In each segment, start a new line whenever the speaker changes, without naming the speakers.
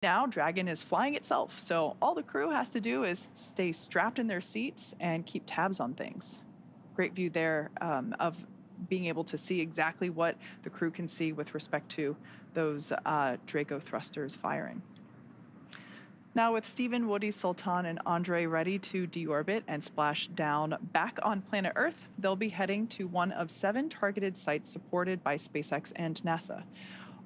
Now, Dragon is flying itself, so all the crew has to do is stay strapped in their seats and keep tabs on things. Great view there of being able to see exactly what the crew can see with respect to those Draco thrusters firing. Now, with Stephen, Woody, Sultan, and Andre ready to deorbit and splash down back on planet Earth, they'll be heading to one of 7 targeted sites supported by SpaceX and NASA.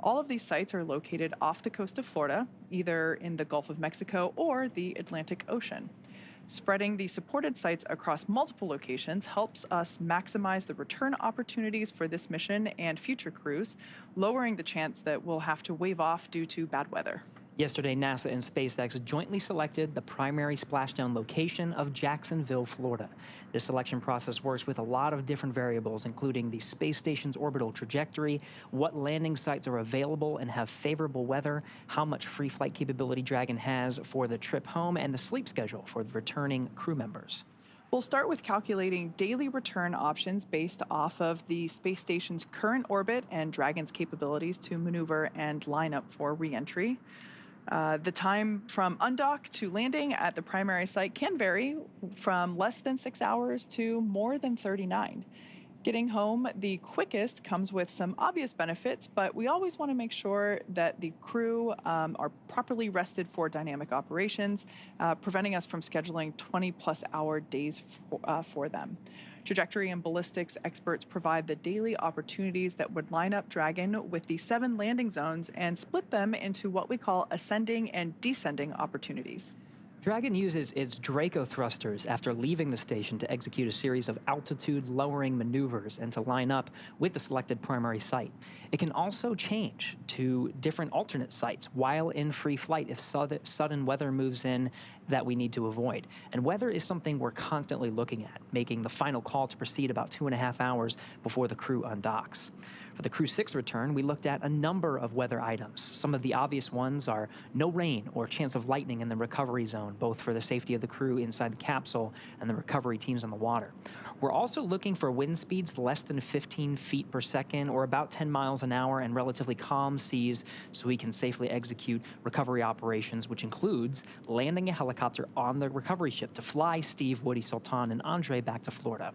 All of these sites are located off the coast of Florida, either in the Gulf of Mexico or the Atlantic Ocean. Spreading the supported sites across multiple locations helps us maximize the return opportunities for this mission and future crews, lowering the chance that we'll have to wave off due to bad weather.
Yesterday, NASA and SpaceX jointly selected the primary splashdown location of Jacksonville, Florida. This selection process works with a lot of different variables, including the space station's orbital trajectory, what landing sites are available and have favorable weather, how much free flight capability Dragon has for the trip home, and the sleep schedule for the returning crew members.
We'll start with calculating daily return options based off of the space station's current orbit and Dragon's capabilities to maneuver and line up for reentry. The time from undock to landing at the primary site can vary from less than 6 hours to more than 39. Getting home the quickest comes with some obvious benefits, but we always want to make sure that the crew are properly rested for dynamic operations, preventing us from scheduling 20-plus-hour days for them. Trajectory and ballistics experts provide the daily opportunities that would line up Dragon with the 7 landing zones and split them into what we call ascending and descending opportunities.
Dragon uses its Draco thrusters after leaving the station to execute a series of altitude-lowering maneuvers and to line up with the selected primary site. It can also change to different alternate sites while in free flight if sudden weather moves in that we need to avoid. And weather is something we're constantly looking at, making the final call to proceed about 2.5 hours before the crew undocks. For the Crew 6 return, we looked at a number of weather items. Some of the obvious ones are no rain or chance of lightning in the recovery zone, both for the safety of the crew inside the capsule and the recovery teams on the water. We're also looking for wind speeds less than 15 feet per second or about 10 miles an hour and relatively calm seas so we can safely execute recovery operations, which includes landing a helicopter on the recovery ship to fly Steve, Woody, Sultan, and Andre back to Florida.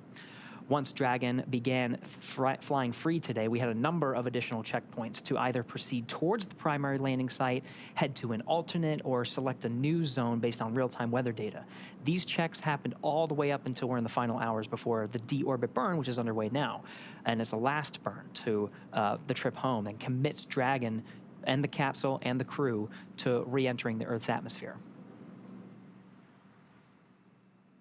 Once Dragon began flying free today, we had a number of additional checkpoints to either proceed towards the primary landing site, head to an alternate, or select a new zone based on real-time weather data. These checks happened all the way up until we're in the final hours before the deorbit burn, which is underway now. And it's the last burn to the trip home and commits Dragon and the capsule and the crew to re-entering the Earth's atmosphere.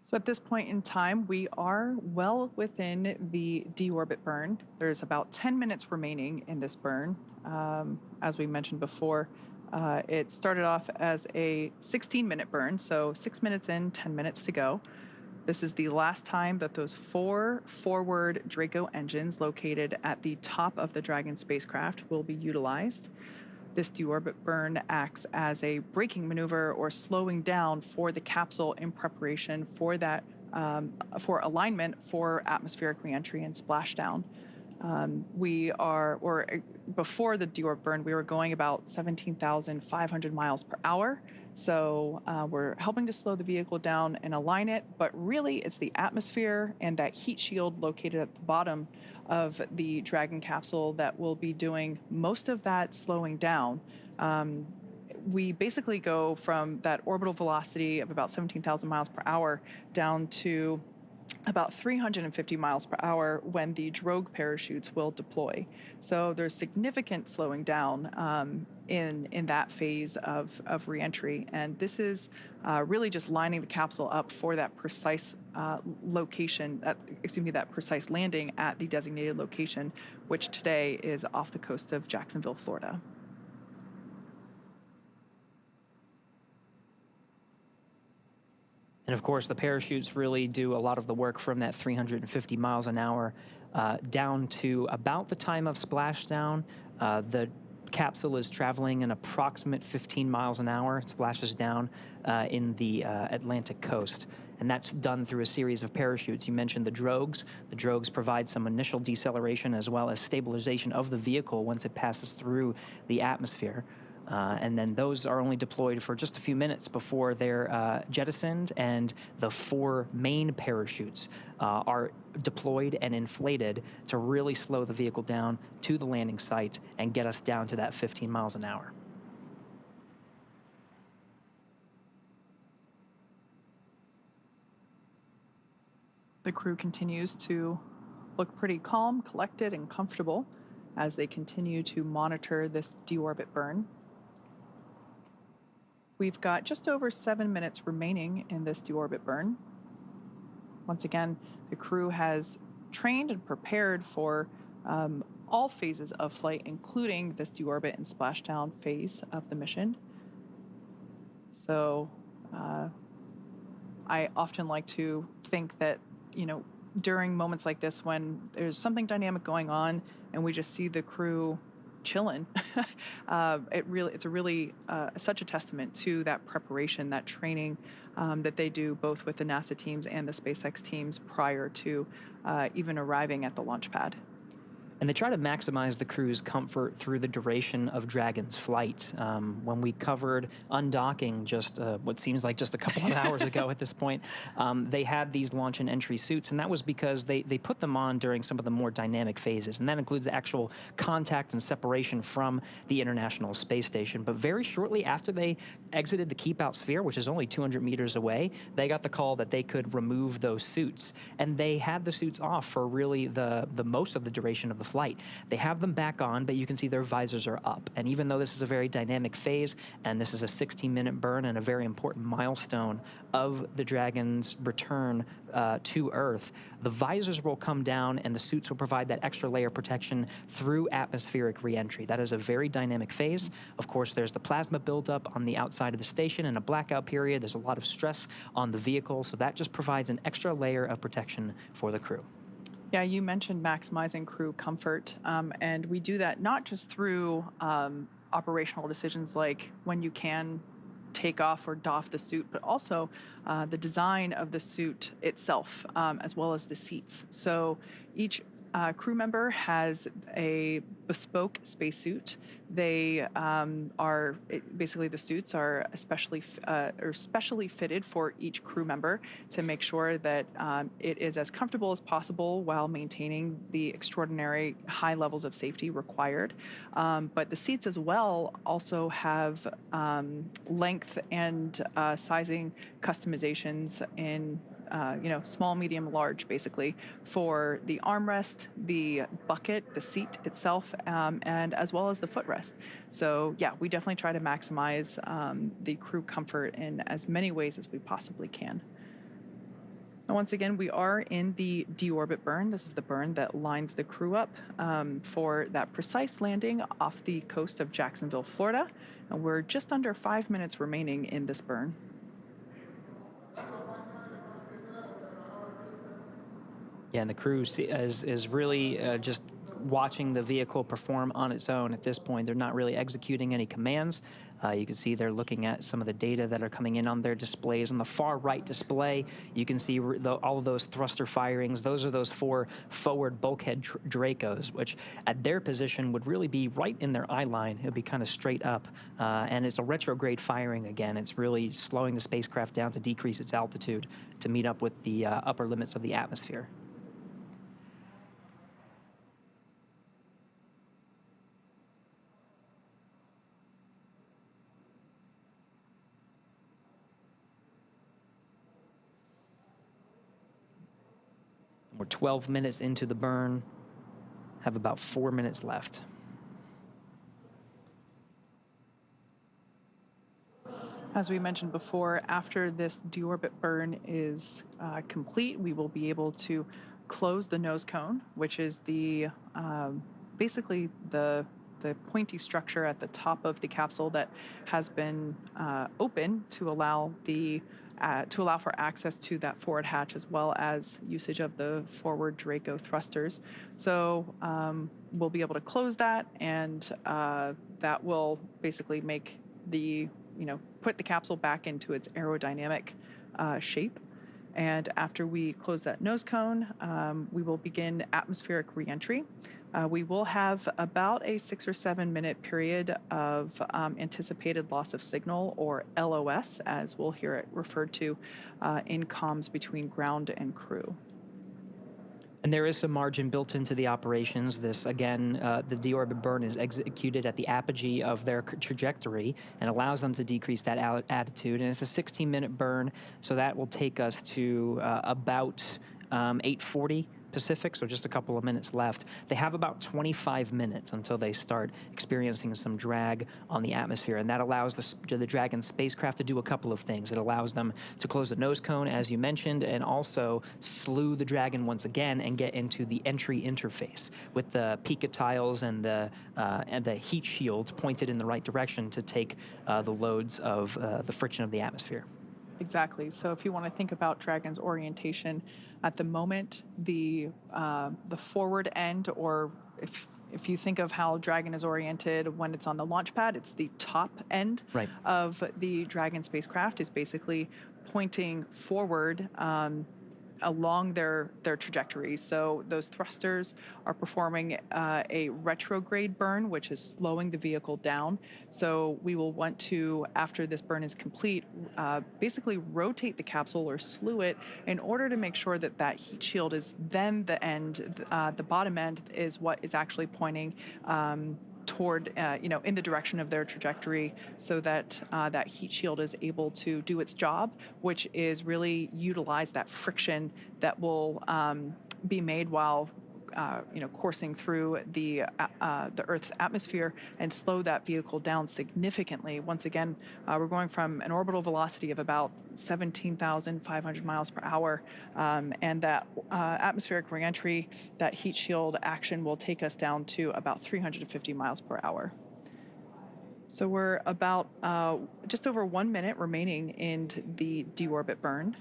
So at this point in time, we are well within the deorbit burn. There's about 10 minutes remaining in this burn. As we mentioned before, it started off as a 16-minute burn, so 6 minutes in, 10 minutes to go. This is the last time that those 4 forward Draco engines located at the top of the Dragon spacecraft will be utilized. This deorbit burn acts as a braking maneuver or slowing down for the capsule in preparation for that for alignment for atmospheric reentry and splashdown. Before the deorbit burn, we were going about 17,500 miles per hour. So we're helping to slow the vehicle down and align it, but really it's the atmosphere and that heat shield located at the bottom of the Dragon capsule that will be doing most of that slowing down. We basically go from that orbital velocity of about 17,000 miles per hour down to about 350 miles per hour when the drogue parachutes will deploy. So there's significant slowing down in that phase of reentry. And this is really just lining the capsule up for that precise that precise landing at the designated location, which today is off the coast of Jacksonville, Florida.
And of course, the parachutes really do a lot of the work from that 350 miles an hour down to about the time of splashdown. The capsule is traveling an approximate 15 miles an hour. It splashes down in the Atlantic coast. And that's done through a series of parachutes. You mentioned the drogues. The drogues provide some initial deceleration as well as stabilization of the vehicle once it passes through the atmosphere. And then those are only deployed for just a few minutes before they're jettisoned, and the 4 main parachutes are deployed and inflated to really slow the vehicle down to the landing site and get us down to that 15 miles an hour.
The crew continues to look pretty calm, collected, and comfortable as they continue to monitor this deorbit burn. We've got just over 7 minutes remaining in this deorbit burn. Once again, the crew has trained and prepared for all phases of flight, including this deorbit and splashdown phase of the mission. So I often like to think that, during moments like this when there's something dynamic going on and we just see the crew chilling, it's such a testament to that preparation, that training that they do both with the NASA teams and the SpaceX teams prior to even arriving at the launch pad.
And they try to maximize the crew's comfort through the duration of Dragon's flight. When we covered undocking just what seems like just a couple of hours ago at this point, they had these launch and entry suits, and that was because they put them on during some of the more dynamic phases, and that includes the actual contact and separation from the International Space Station. But very shortly after they exited the keep-out sphere, which is only 200 meters away, they got the call that they could remove those suits, and they had the suits off for really the most of the duration of the flight. They have them back on, but you can see their visors are up. And even though this is a very dynamic phase, and this is a 16-minute burn and a very important milestone of the Dragon's return to Earth, the visors will come down and the suits will provide that extra layer of protection through atmospheric reentry. That is a very dynamic phase. Of course, there's the plasma buildup on the outside of the station and a blackout period. There's a lot of stress on the vehicle, so that just provides an extra layer of protection for the crew.
Yeah, you mentioned maximizing crew comfort, and we do that not just through operational decisions like when you can take off or doff the suit, but also the design of the suit itself, as well as the seats. So each crew member has a bespoke spacesuit. They basically the suits are specially fitted for each crew member to make sure that it is as comfortable as possible while maintaining the extraordinary high levels of safety required. But the seats as well also have length and sizing customizations in small, medium, large, basically, for the armrest, the bucket, the seat itself, and as well as the footrest. So yeah, we definitely try to maximize the crew comfort in as many ways as we possibly can. And once again, we are in the deorbit burn. This is the burn that lines the crew up for that precise landing off the coast of Jacksonville, Florida. And we're just under 5 minutes remaining in this burn.
Yeah, and the crew is really just watching the vehicle perform on its own at this point. They're not really executing any commands. You can see they're looking at some of the data that are coming in on their displays. On the far right display, you can see all of those thruster firings. Those are those 4 forward bulkhead Dracos, which at their position would really be right in their eye line. It would be kind of straight up. And it's a retrograde firing again. It's really slowing the spacecraft down to decrease its altitude to meet up with the upper limits of the atmosphere. We're 12 minutes into the burn, have about 4 minutes left.
As we mentioned before, after this deorbit burn is complete, we will be able to close the nose cone, which is basically the pointy structure at the top of the capsule that has been open to allow for access to that forward hatch, as well as usage of the forward Draco thrusters. So we'll be able to close that, and that will basically make put the capsule back into its aerodynamic shape. And after we close that nose cone, we will begin atmospheric reentry. We will have about a 6 or 7 minute period of anticipated loss of signal, or LOS, as we'll hear it referred to in comms between ground and crew.
And there is some margin built into the operations. This, again, the deorbit burn is executed at the apogee of their trajectory and allows them to decrease that attitude. And it's a 16-minute burn, so that will take us to about 8:40 Pacific, so just a couple of minutes left. They have about 25 minutes until they start experiencing some drag on the atmosphere, and that allows the Dragon spacecraft to do a couple of things. It allows them to close the nose cone, as you mentioned, and also slew the Dragon once again and get into the entry interface with the pica tiles and the heat shield pointed in the right direction to take the loads of the friction of the atmosphere.
Exactly. So if you want to think about Dragon's orientation at the moment, the forward end, or if you think of how Dragon is oriented when it's on the launch pad, it's the top end
Right.
of the Dragon spacecraft is basically pointing forward along their trajectory. So those thrusters are performing a retrograde burn, which is slowing the vehicle down. So we will want to, after this burn is complete, basically rotate the capsule or slew it in order to make sure that that heat shield is then the end, the bottom end is what is actually pointing toward, in the direction of their trajectory, so that that heat shield is able to do its job, which is really utilize that friction that will be made while coursing through the Earth's atmosphere and slow that vehicle down significantly. Once again, we're going from an orbital velocity of about 17,500 miles per hour, and that atmospheric reentry, that heat shield action will take us down to about 350 miles per hour. So we're about just over 1 minute remaining in the deorbit burn.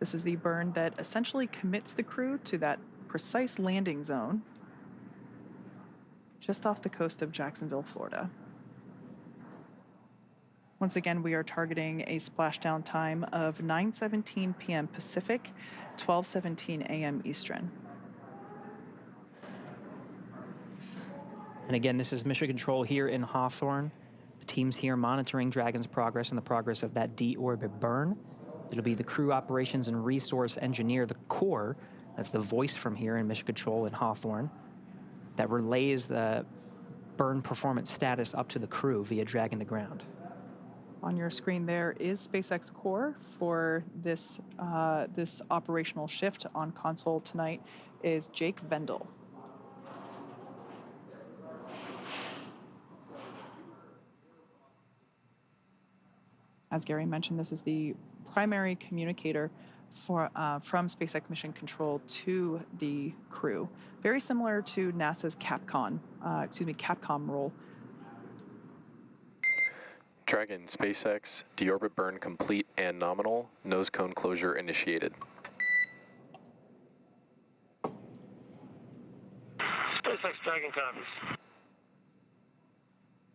This is the burn that essentially commits the crew to that precise landing zone just off the coast of Jacksonville, Florida. Once again, we are targeting a splashdown time of 9:17 p.m. Pacific, 12:17 a.m. Eastern.
And again, this is Mission Control here in Hawthorne. The team's here monitoring Dragon's progress and the progress of that deorbit burn. It'll be the crew operations and resource engineer, the core, that's the voice from here in Mission Control in Hawthorne, that relays the burn performance status up to the crew via Dragon to ground.
On your screen there is SpaceX core for this, this operational shift. On console tonight is Jake Vendel. As Gary mentioned, this is the primary communicator for, from SpaceX Mission Control to the crew. Very similar to NASA's Capcom role.
Dragon, SpaceX, deorbit burn complete and nominal. Nose cone closure initiated.
SpaceX Dragon copies.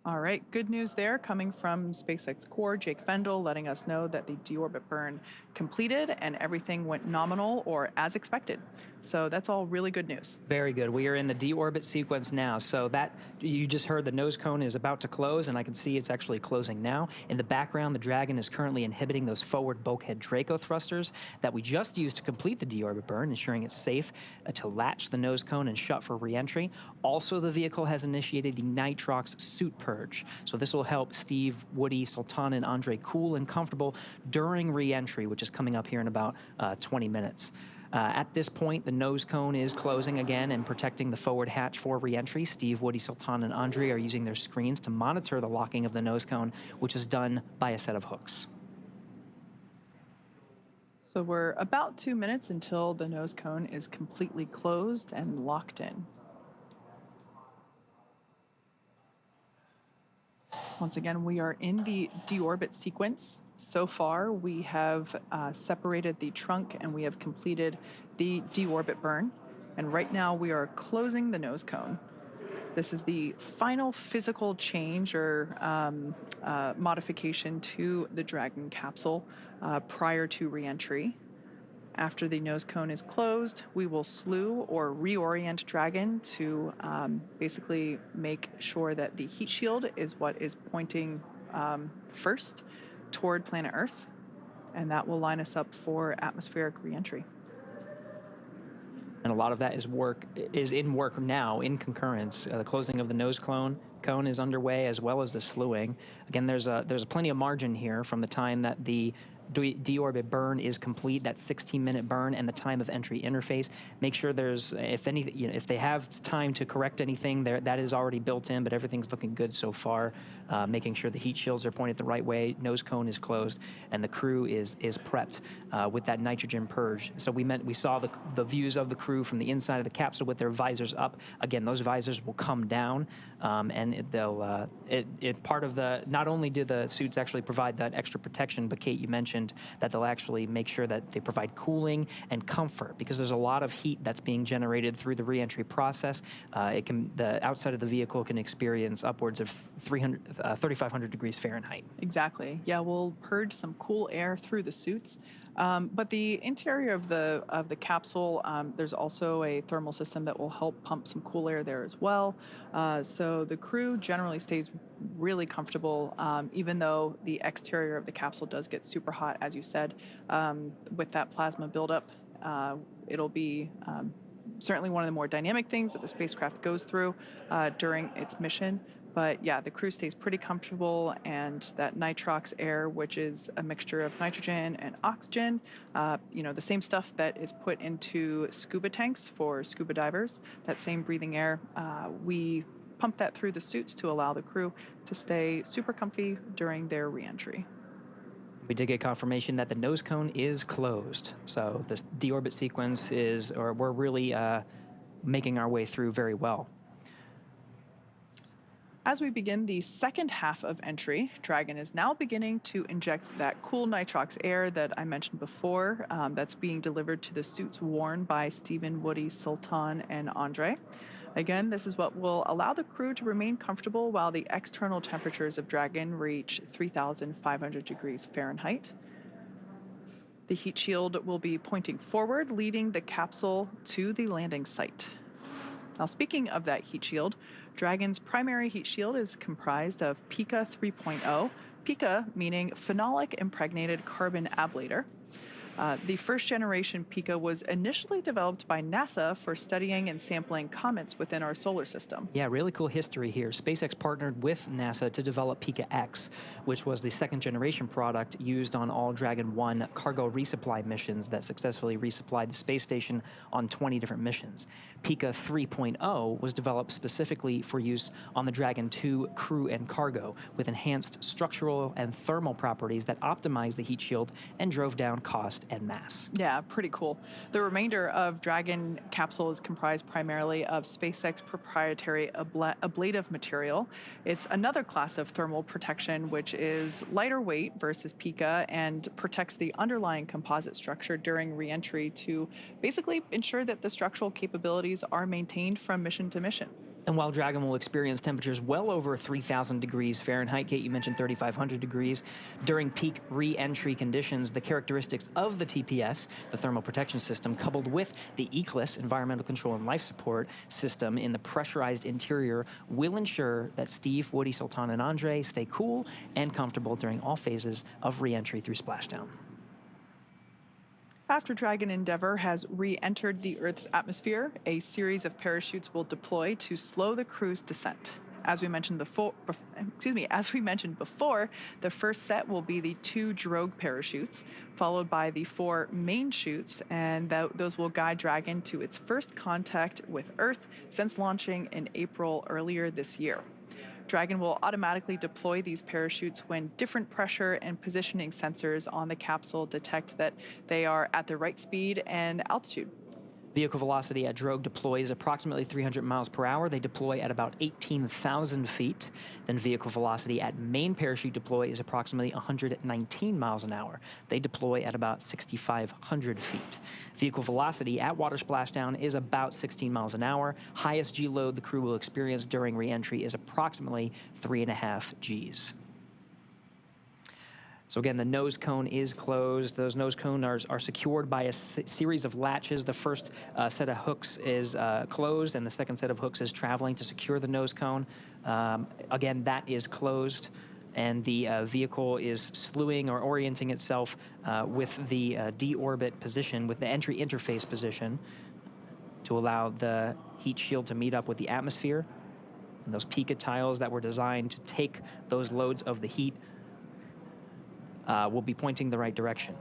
All right, good news there coming from SpaceX core, Jake Vendel, letting us know that the deorbit burn completed and everything went nominal or as expected. So that's all really good news.
Very good. We are in the deorbit sequence now. So that, you just heard the nose cone is about to close, and I can see it's actually closing now. In the background, the Dragon is currently inhibiting those forward bulkhead Draco thrusters that we just used to complete the deorbit burn, ensuring it's safe to latch the nose cone and shut for reentry. Also, the vehicle has initiated the nitrox suit purge. So this will help Steve, Woody, Sultan, and Andre cool and comfortable during reentry, which is coming up here in about 20 minutes. At this point, the nose cone is closing again and protecting the forward hatch for reentry. Steve, Woody, Sultan, and Andre are using their screens to monitor the locking of the nose cone, which is done by a set of hooks.
So we're about 2 minutes until the nose cone is completely closed and locked in. Once again, we are in the deorbit sequence. So far, we have separated the trunk and we have completed the deorbit burn. And right now, we are closing the nose cone. This is the final physical change or modification to the Dragon capsule prior to reentry. After the nose cone is closed, we will slew or reorient Dragon to basically make sure that the heat shield is what is pointing first toward planet Earth, and that will line us up for atmospheric reentry.
And a lot of that is in work now in concurrence. The closing of the nose cone is underway, as well as the slewing. Again, there's plenty of margin here from the time that the deorbit burn is complete, that 16-minute burn, and the time of entry interface. Make sure there's, if they have time to correct anything, that is already built in, but everything's looking good so far. Making sure the heat shields are pointed the right way, nose cone is closed, and the crew is prepped with that nitrogen purge. So we saw the views of the crew from the inside of the capsule with their visors up. Again, those visors will come down, and part of the, not only do the suits actually provide that extra protection, but Kate, you mentioned that they'll actually make sure that they provide cooling and comfort, because there's a lot of heat that's being generated through the reentry process. The outside of the vehicle can experience upwards of 3,500 degrees Fahrenheit.
Exactly. Yeah, we'll purge some cool air through the suits. But the interior of the capsule, there's also a thermal system that will help pump some cool air there as well. So the crew generally stays really comfortable, even though the exterior of the capsule does get super hot, as you said. With that plasma buildup, it'll be certainly one of the more dynamic things that the spacecraft goes through during its mission. But yeah, the crew stays pretty comfortable, and that nitrox air, which is a mixture of nitrogen and oxygen, the same stuff that is put into scuba tanks for scuba divers, that same breathing air, we pump that through the suits to allow the crew to stay super comfy during their reentry.
We did get confirmation that the nose cone is closed. So this deorbit sequence we're really making our way through very well.
As we begin the second half of entry, Dragon is now beginning to inject that cool nitrox air that I mentioned before, that's being delivered to the suits worn by Stephen, Woody, Sultan, and Andre. Again, this is what will allow the crew to remain comfortable while the external temperatures of Dragon reach 3,500 degrees Fahrenheit. The heat shield will be pointing forward, leading the capsule to the landing site. Now, speaking of that heat shield, Dragon's primary heat shield is comprised of Pica 3.0, Pica meaning phenolic impregnated carbon ablator. The first generation Pica was initially developed by NASA for studying and sampling comets within our solar system.
Yeah, really cool history here. SpaceX partnered with NASA to develop Pica X, which was the second generation product used on all Dragon 1 cargo resupply missions that successfully resupplied the space station on 20 different missions. Pica 3.0 was developed specifically for use on the Dragon 2 crew and cargo, with enhanced structural and thermal properties that optimized the heat shield and drove down cost and mass.
Yeah, pretty cool. The remainder of Dragon capsule is comprised primarily of SpaceX proprietary ablative material. It's another class of thermal protection, which is lighter weight versus Pica and protects the underlying composite structure during reentry to basically ensure that the structural capabilities are maintained from mission to mission.
And while Dragon will experience temperatures well over 3,000 degrees Fahrenheit, Kate, you mentioned 3,500 degrees, during peak re-entry conditions, the characteristics of the TPS, the thermal protection system, coupled with the ECLIS, environmental control and life support system in the pressurized interior, will ensure that Steve, Woody, Sultan, and Andre stay cool and comfortable during all phases of re-entry through splashdown.
After Dragon Endeavour has re-entered the Earth's atmosphere, a series of parachutes will deploy to slow the crew's descent. As we mentioned before, the first set will be the 2 drogue parachutes, followed by the 4 main chutes, and those will guide Dragon to its first contact with Earth since launching in April earlier this year. Dragon will automatically deploy these parachutes when different pressure and positioning sensors on the capsule detect that they are at the right speed and altitude.
Vehicle velocity at drogue deploy is approximately 300 miles per hour. They deploy at about 18,000 feet. Then vehicle velocity at main parachute deploy is approximately 119 miles an hour. They deploy at about 6,500 feet. Vehicle velocity at water splashdown is about 16 miles an hour. Highest G load the crew will experience during re-entry is approximately 3.5 Gs. So again, the nose cone is closed. Those nose cones are secured by a series of latches. The first set of hooks is closed, and the second set of hooks is traveling to secure the nose cone. Again, that is closed, and the vehicle is slewing or orienting itself with the deorbit position, with the entry interface position, to allow the heat shield to meet up with the atmosphere. And those pica tiles that were designed to take those loads of the heat will be pointing the right direction.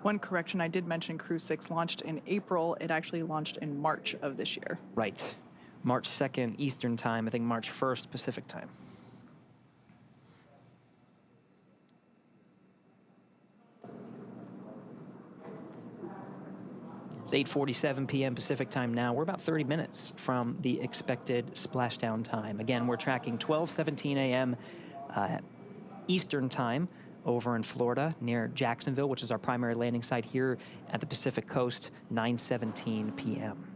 One correction, I did mention Crew 6 launched in April. It actually launched in March of this year.
Right. March 2nd Eastern Time, I think March 1st Pacific Time. It's 8:47 p.m. Pacific Time now. We're about 30 minutes from the expected splashdown time. Again, we're tracking 12:17 a.m. Eastern Time over in Florida near Jacksonville, which is our primary landing site here at the Pacific Coast, 9:17 p.m.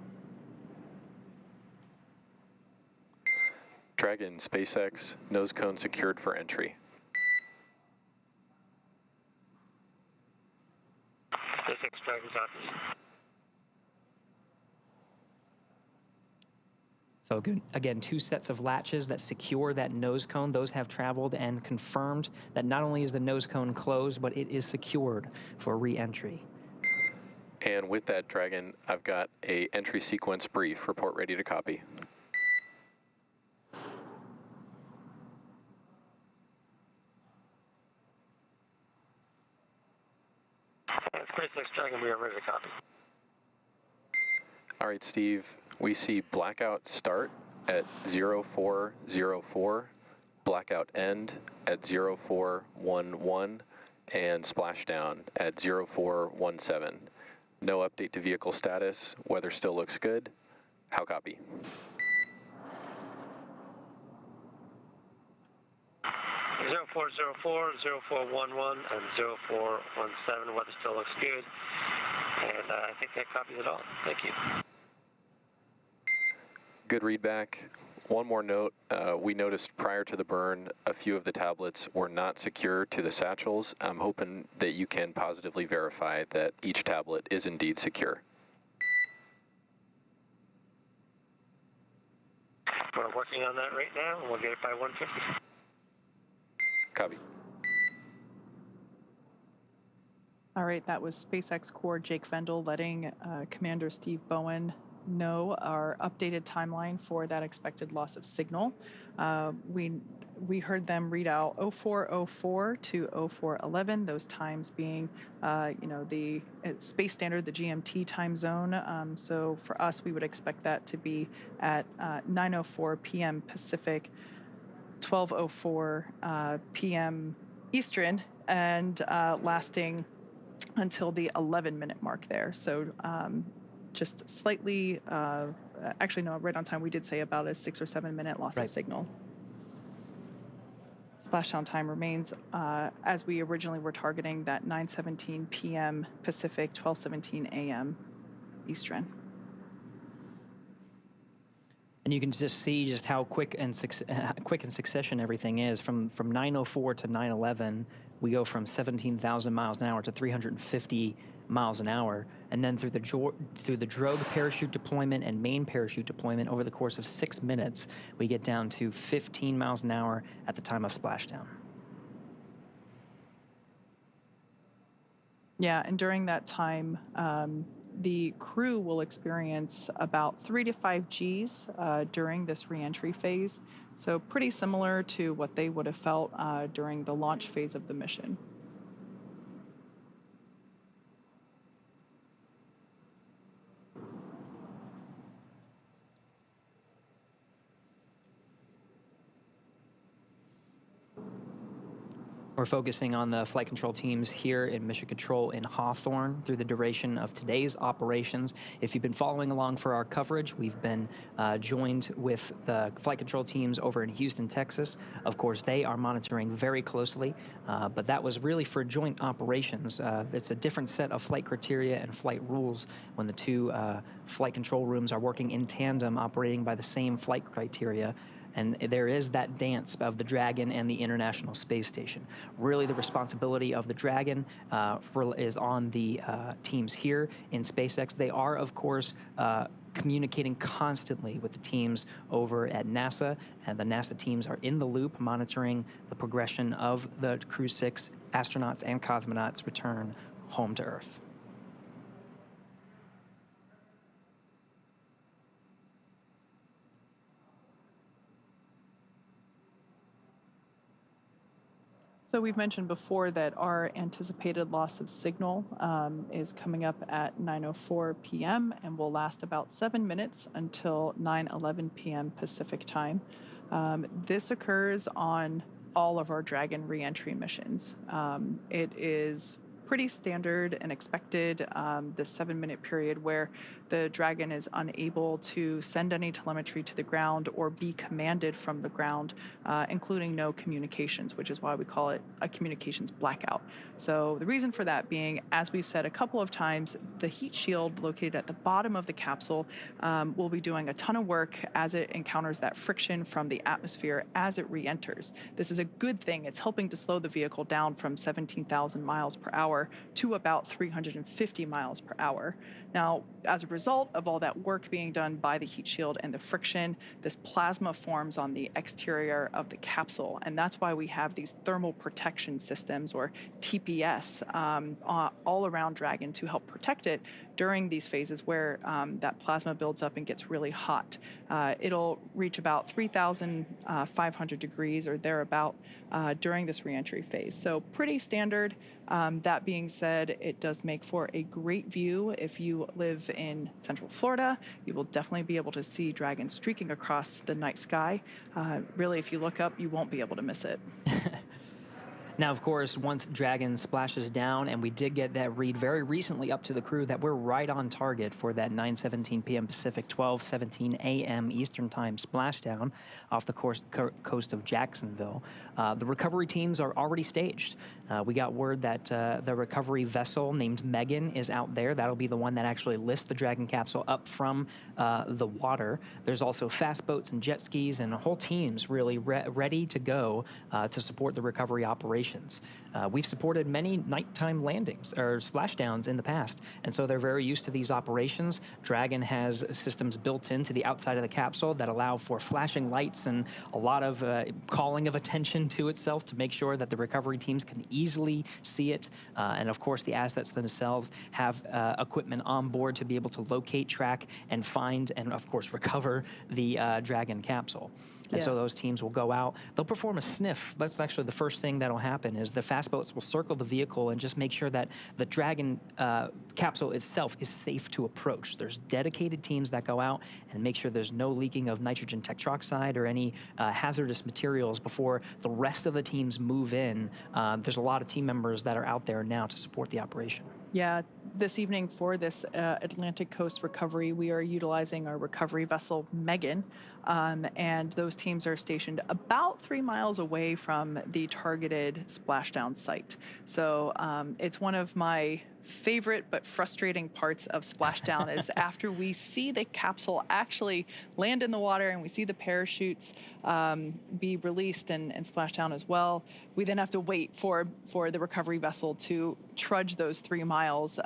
Dragon, SpaceX, nose cone secured for entry.
SpaceX Dragon copies.
So again, two sets of latches that secure that nose cone. Those have traveled and confirmed that not only is the nose cone closed, but it is secured for re-entry.
And with that, Dragon, I've got a entry sequence brief. Report ready to copy.
SpaceX Dragon, we are ready to copy.
All right, Steve. We see blackout start at 0404, blackout end at 0411, and splashdown at 0417. No update to vehicle status. Weather still looks good. How copy?
Zero 0404, 0411, and 0417. Weather still looks good. And I think that copies it all. Thank you.
Good readback. One more note, we noticed prior to the burn, a few of the tablets were not secure to the satchels. I'm hoping that you can positively verify that each tablet is indeed secure.
We're working on that right now, and we'll get it by 1:50.
Copy.
All right, that was SpaceX Core Jake Vendel letting Commander Steve Bowen know our updated timeline for that expected loss of signal. We heard them read out 0404 to 0411, those times being, the space standard, the GMT time zone. So for us, we would expect that to be at 9:04 p.m. Pacific, 12:04 p.m. Eastern, and lasting until the 11-minute mark there. So just slightly, actually no, right on time, we did say about a 6 or 7 minute loss of signal. Splashdown time remains as we originally were targeting, that 9:17 p.m. Pacific, 12:17 a.m. Eastern.
And you can just see just how quick in succession everything is. From 9:04 to 9:11, we go from 17,000 miles an hour to 350 miles an hour, and then through the drogue parachute deployment and main parachute deployment over the course of 6 minutes, we get down to 15 miles an hour at the time of splashdown.
Yeah, and during that time, the crew will experience about 3 to 5 Gs during this reentry phase. So pretty similar to what they would have felt during the launch phase of the mission.
We're focusing on the flight control teams here in Mission Control in Hawthorne through the duration of today's operations. If you've been following along for our coverage, we've been joined with the flight control teams over in Houston, Texas. Of course, they are monitoring very closely, but that was really for joint operations. It's a different set of flight criteria and flight rules when the two flight control rooms are working in tandem, operating by the same flight criteria. And there is that dance of the Dragon and the International Space Station. Really, the responsibility of the Dragon is on the teams here in SpaceX. They are, of course, communicating constantly with the teams over at NASA, and the NASA teams are in the loop monitoring the progression of the Crew 6 astronauts and cosmonauts' return home to Earth.
So we've mentioned before that our anticipated loss of signal is coming up at 9:04 p.m. and will last about 7 minutes until 9:11 p.m. Pacific time. This occurs on all of our Dragon reentry missions. It is pretty standard and expected, the 7-minute period where the Dragon is unable to send any telemetry to the ground or be commanded from the ground, including no communications, which is why we call it a communications blackout. So the reason for that being, as we've said a couple of times, the heat shield located at the bottom of the capsule will be doing a ton of work as it encounters that friction from the atmosphere as it re-enters. This is a good thing. It's helping to slow the vehicle down from 17,000 miles per hour to about 350 miles per hour. Now, as a result of all that work being done by the heat shield and the friction, this plasma forms on the exterior of the capsule, and that's why we have these thermal protection systems, or TPS, all around Dragon to help protect it during these phases where that plasma builds up and gets really hot. It'll reach about 3,500 degrees or thereabout during this reentry phase. So pretty standard. That being said, it does make for a great view. If you live in Central Florida, you will definitely be able to see Dragon streaking across the night sky. Really, if you look up, you won't be able to miss it.
Now, of course, once Dragon splashes down, and we did get that read very recently up to the crew that we're right on target for that 9:17 p.m. Pacific, 12:17 a.m. Eastern Time splashdown off the coast of Jacksonville. The recovery teams are already staged. We got word that the recovery vessel named Megan is out there. That'll be the one that actually lifts the Dragon capsule up from the water. There's also fast boats and jet skis and whole teams really ready to go to support the recovery operations. We've supported many nighttime landings or splashdowns in the past, and so they're very used to these operations. Dragon has systems built into the outside of the capsule that allow for flashing lights and a lot of calling of attention to itself to make sure that the recovery teams can easily see it. And of course, the assets themselves have equipment on board to be able to locate, track, and find, and of course, recover the Dragon capsule. And so those teams will go out. They'll perform a sniff. That's actually the first thing that'll happen, is the fast boats will circle the vehicle and just make sure that the Dragon capsule itself is safe to approach. There's dedicated teams that go out and make sure there's no leaking of nitrogen tetroxide or any hazardous materials before the rest of the teams move in. There's a lot of team members that are out there now to support the operation.
Yeah, this evening for this Atlantic Coast recovery, we are utilizing our recovery vessel, Megan, and those teams are stationed about 3 miles away from the targeted splashdown site. So it's one of my favorite but frustrating parts of splashdown is after we see the capsule actually land in the water and we see the parachutes be released and splash down as well, we then have to wait for the recovery vessel to trudge those 3 miles.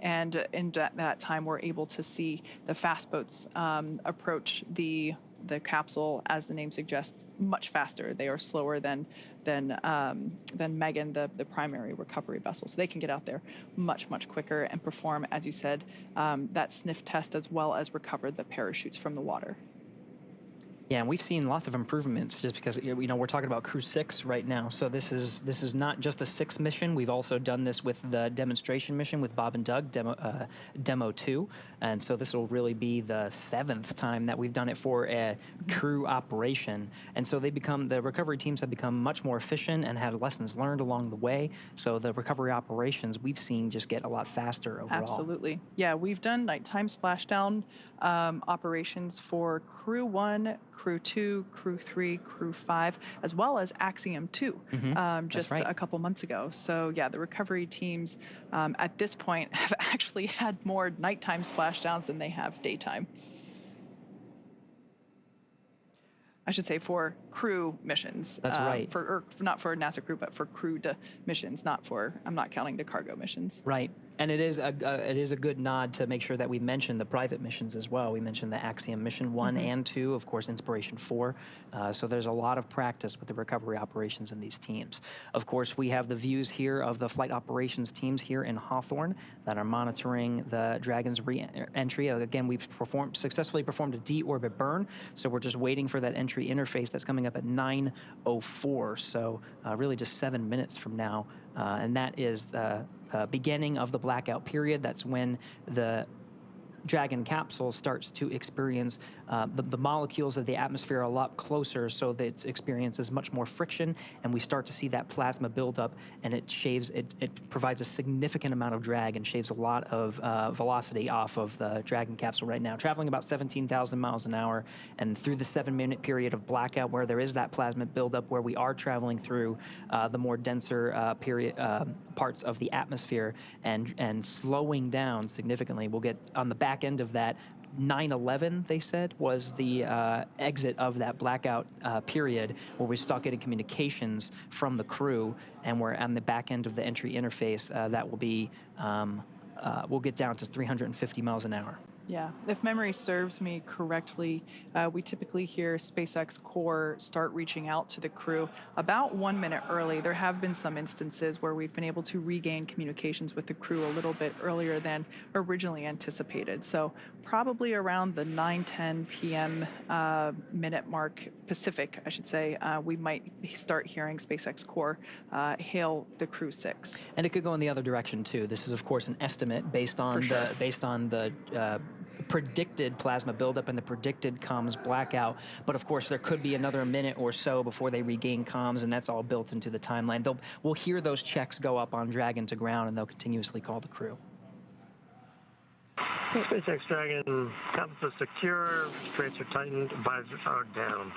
And in that time, we're able to see the fast boats approach the capsule, as the name suggests, much faster. They are slower than Megan, the primary recovery vessel. So they can get out there much quicker and perform, as you said, that sniff test as well as recover the parachutes from the water.
Yeah, and we've seen lots of improvements just because, we're talking about Crew 6 right now. So this is not just a 6 mission. We've also done this with the demonstration mission with Bob and Doug, Demo 2. And so this will really be the 7th time that we've done it for a crew operation. And so the recovery teams have become much more efficient and had lessons learned along the way. So the recovery operations we've seen just get a lot faster overall.
Absolutely. Yeah, we've done nighttime splashdown operations for Crew 1, Crew 2, Crew 3, Crew 5, as well as Axiom 2, just a couple months ago. So yeah, the recovery teams at this point have actually had more nighttime splashdowns than they have daytime. I should say for crew missions.
That's right.
Not for NASA crew, but for crewed missions, I'm not counting the cargo missions.
Right. And it is a good nod to make sure that we mention the private missions as well. We mentioned the Axiom mission 1 and 2, of course, Inspiration 4. So there's a lot of practice with the recovery operations in these teams. Of course, we have the views here of the flight operations teams here in Hawthorne that are monitoring the Dragon's re-entry. Again, we've successfully performed a deorbit burn, so we're just waiting for that entry interface that's coming up at 9:04. So really just 7 minutes from now, and that is the beginning of the blackout period. That's when the Dragon capsule starts to experience the molecules of the atmosphere a lot closer, so that it experiences much more friction, and we start to see that plasma buildup, and it provides a significant amount of drag and shaves a lot of velocity off of the Dragon capsule right now, traveling about 17,000 miles an hour. And through the 7-minute period of blackout, where there is that plasma buildup, where we are traveling through the more denser parts of the atmosphere and slowing down significantly, we'll get on the back end of that. 9/11, they said, was the exit of that blackout period, where we start getting communications from the crew, and we're on the back end of the entry interface. That will be, we'll get down to 350 miles an hour.
Yeah, if memory serves me correctly, we typically hear SpaceX core start reaching out to the crew about 1 minute early. There have been some instances where we've been able to regain communications with the crew a little bit earlier than originally anticipated. So probably around the 9:10 p.m. Minute mark, Pacific, I should say, we might start hearing SpaceX core hail the Crew 6.
And it could go in the other direction too. This is, of course, an estimate based on the predicted plasma buildup and the predicted comms blackout. But of course, there could be another minute or so before they regain comms, and that's all built into the timeline. We'll hear those checks go up on Dragon to ground, and they'll continuously call the crew.
So SpaceX Dragon, compass is secure, restraints are tightened, visors are down.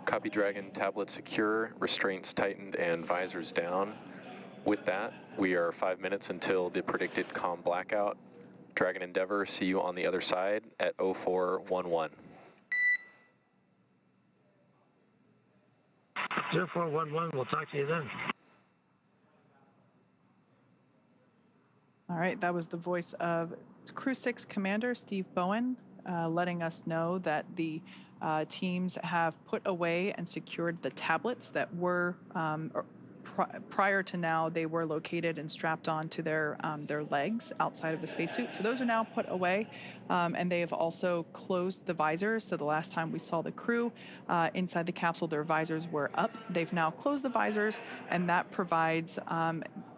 Copy Dragon, tablet secure, restraints tightened, and visors down. With that, we are 5 minutes until the predicted comm blackout. Dragon Endeavour, see you on the other side at 0411.
0411, we'll talk to you then.
All right, that was the voice of Crew 6 Commander Steve Bowen, letting us know that the teams have put away and secured the tablets that were prior to now. They were located and strapped onto their legs outside of the spacesuit. So those are now put away, and they have also closed the visors. So the last time we saw the crew inside the capsule, their visors were up. They've now closed the visors, and that provides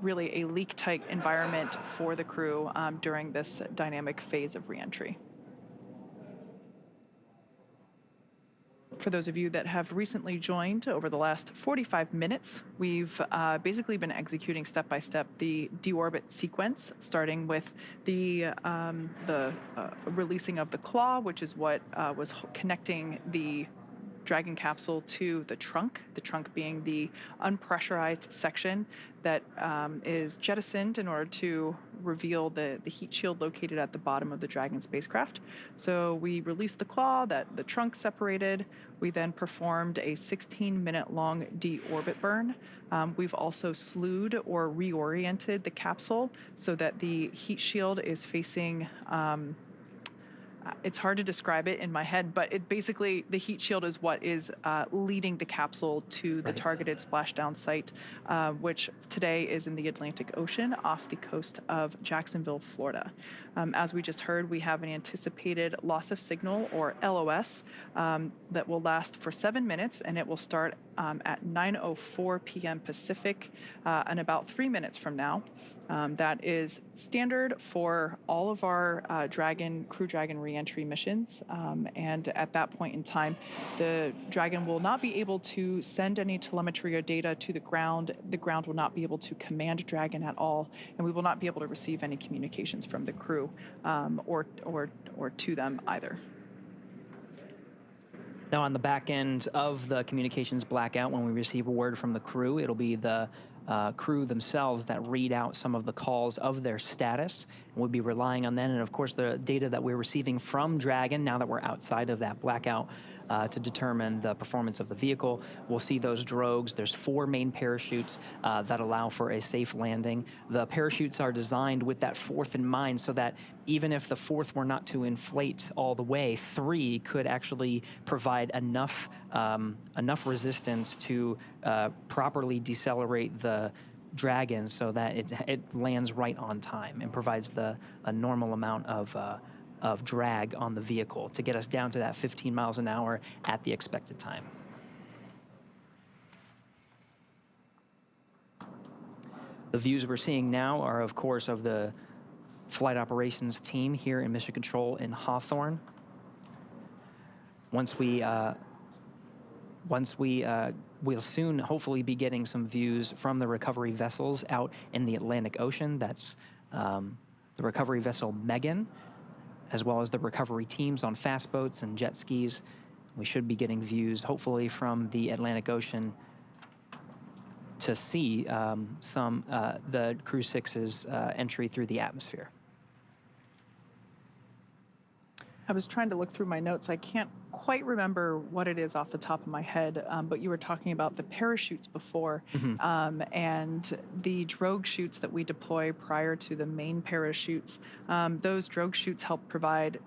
really a leak-tight environment for the crew during this dynamic phase of reentry. For those of you that have recently joined over the last 45 minutes, we've basically been executing step-by-step the deorbit sequence, starting with the releasing of the claw, which is what was connecting the Dragon capsule to the trunk being the unpressurized section that is jettisoned in order to reveal the heat shield located at the bottom of the Dragon spacecraft. So we released the claw, the trunk separated. We then performed a 16-minute long deorbit burn. We've also slewed or reoriented the capsule so that the heat shield is facing it's hard to describe it in my head, but basically the heat shield is what is leading the capsule to the targeted splashdown site, which today is in the Atlantic Ocean off the coast of Jacksonville, Florida. As we just heard, we have an anticipated loss of signal, or LOS, that will last for 7 minutes, and it will start at 9:04 p.m. Pacific in about 3 minutes from now. That is standard for all of our Crew Dragon reentry missions, and at that point in time, the Dragon will not be able to send any telemetry or data to the ground. The ground will not be able to command Dragon at all, and we will not be able to receive any communications from the crew or to them either.
Now, on the back end of the communications blackout, when we receive a word from the crew, it'll be the crew themselves that read out some of the calls of their status. And we'll be relying on that, and of course the data that we're receiving from Dragon now that we're outside of that blackout to determine the performance of the vehicle. We'll see those drogues. There's 4 main parachutes that allow for a safe landing. The parachutes are designed with that 4th in mind, so that even if the 4th were not to inflate all the way, 3 could actually provide enough resistance to properly decelerate the Dragon so that it lands right on time and provides a normal amount of drag on the vehicle to get us down to that 15 miles an hour at the expected time. The views we're seeing now are, of course, of the flight operations team here in Mission Control in Hawthorne. We'll soon hopefully be getting some views from the recovery vessels out in the Atlantic Ocean. That's the recovery vessel Megan, as well as the recovery teams on fast boats and jet skis. We should be getting views, hopefully, from the Atlantic Ocean to see the Crew 6's entry through the atmosphere.
I was trying to look through my notes. I can't quite remember what it is off the top of my head, but you were talking about the parachutes before, and the drogue chutes that we deploy prior to the main parachutes. Those drogue chutes help provide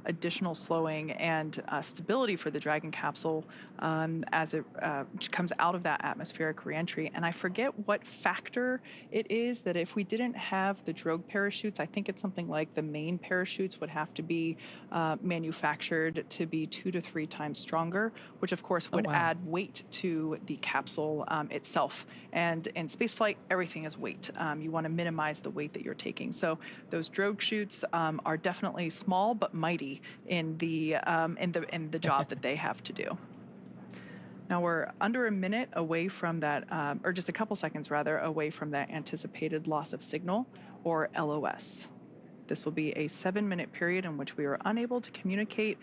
additional slowing and stability for the Dragon capsule as it comes out of that atmospheric reentry. And I forget what factor it is that if we didn't have the drogue parachutes, I think it's something like the main parachutes would have to be manufactured to be 2 to 3 times stronger, which of course would add weight to the capsule itself. And in spaceflight, everything is weight. You want to minimize the weight that you're taking. So those drogue chutes are definitely small but mighty in the job that they have to do. Now we're under a minute away from that, or just a couple seconds rather, away from that anticipated loss of signal, or LOS. This will be a 7-minute period in which we were unable to communicate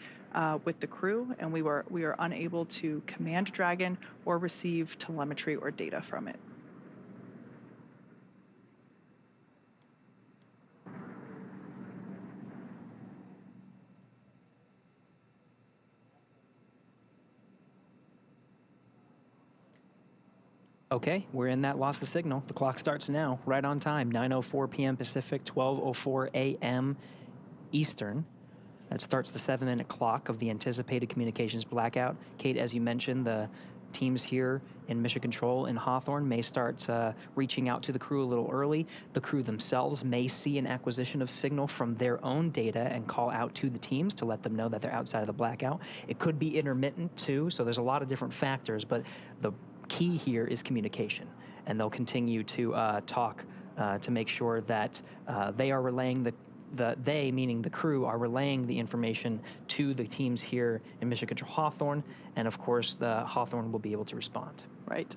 with the crew, and we are unable to command Dragon or receive telemetry or data from it.
Okay, we're in that loss of signal. The clock starts now, right on time, 9:04 p.m. Pacific, 12:04 a.m. Eastern. That starts the 7-minute clock of the anticipated communications blackout. Kate, as you mentioned, the teams here in Mission Control in Hawthorne may start reaching out to the crew a little early. The crew themselves may see an acquisition of signal from their own data and call out to the teams to let them know that they're outside of the blackout. It could be intermittent too, so there's a lot of different factors, but the key here is communication, and they'll continue to talk to make sure that they are relaying they, meaning the crew, are relaying the information to the teams here in Mission Control Hawthorne, and of course the Hawthorne will be able to respond.
Right.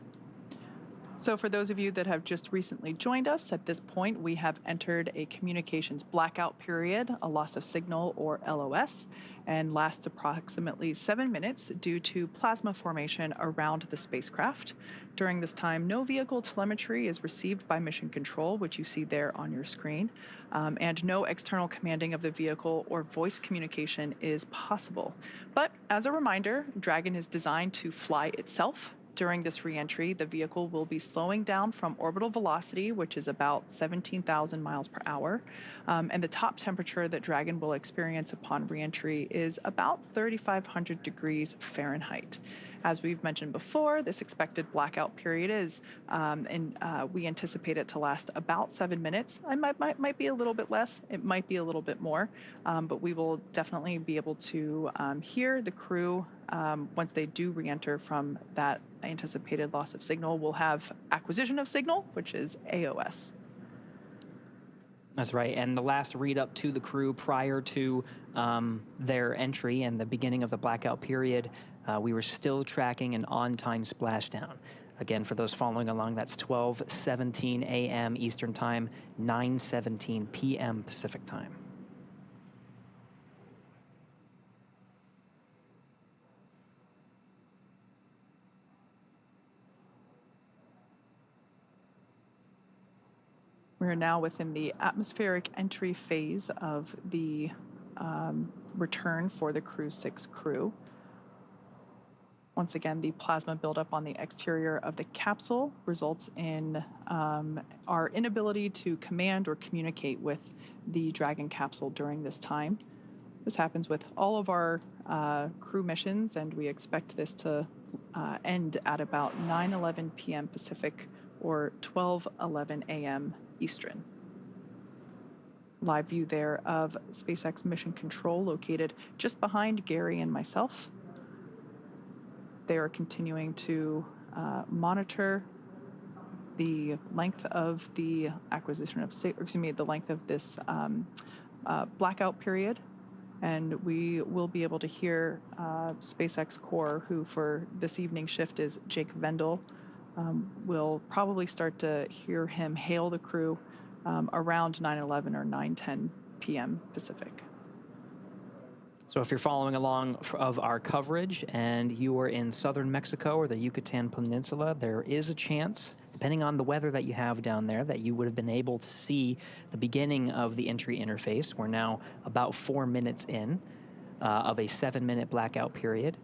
So for those of you that have just recently joined us, at this point we have entered a communications blackout period, a loss of signal, or LOS, and lasts approximately 7 minutes due to plasma formation around the spacecraft. During this time, no vehicle telemetry is received by Mission Control, which you see there on your screen, and no external commanding of the vehicle or voice communication is possible. But as a reminder, Dragon is designed to fly itself. During this reentry, the vehicle will be slowing down from orbital velocity, which is about 17,000 miles per hour, and the top temperature that Dragon will experience upon reentry is about 3,500 degrees Fahrenheit. As we've mentioned before, this expected blackout period is, we anticipate it to last about 7 minutes. It might be a little bit less, it might be a little bit more, but we will definitely be able to hear the crew once they do re-enter from that anticipated loss of signal. We'll have acquisition of signal, which is AOS.
That's right, and the last read up to the crew prior to their entry and the beginning of the blackout period, we were still tracking an on-time splashdown. Again, for those following along, that's 12:17 a.m. Eastern Time, 9:17 p.m. Pacific Time.
We're now within the atmospheric entry phase of the return for the Crew 6 crew. Once again, the plasma buildup on the exterior of the capsule results in our inability to command or communicate with the Dragon capsule during this time. This happens with all of our crew missions, and we expect this to end at about 9:11 p.m. Pacific or 12:11 a.m. Eastern. Live view there of SpaceX Mission Control located just behind Gary and myself. They are continuing to monitor the length of the acquisition of, the length of this blackout period. And we will be able to hear SpaceX Core, who for this evening shift is Jake Vendel. We'll probably start to hear him hail the crew around 9:11 or 9:10 p.m. Pacific.
So if you're following along of our coverage and you are in southern Mexico or the Yucatan Peninsula, there is a chance, depending on the weather that you have down there, that you would have been able to see the beginning of the entry interface. We're now about 4 minutes in of a 7-minute blackout period.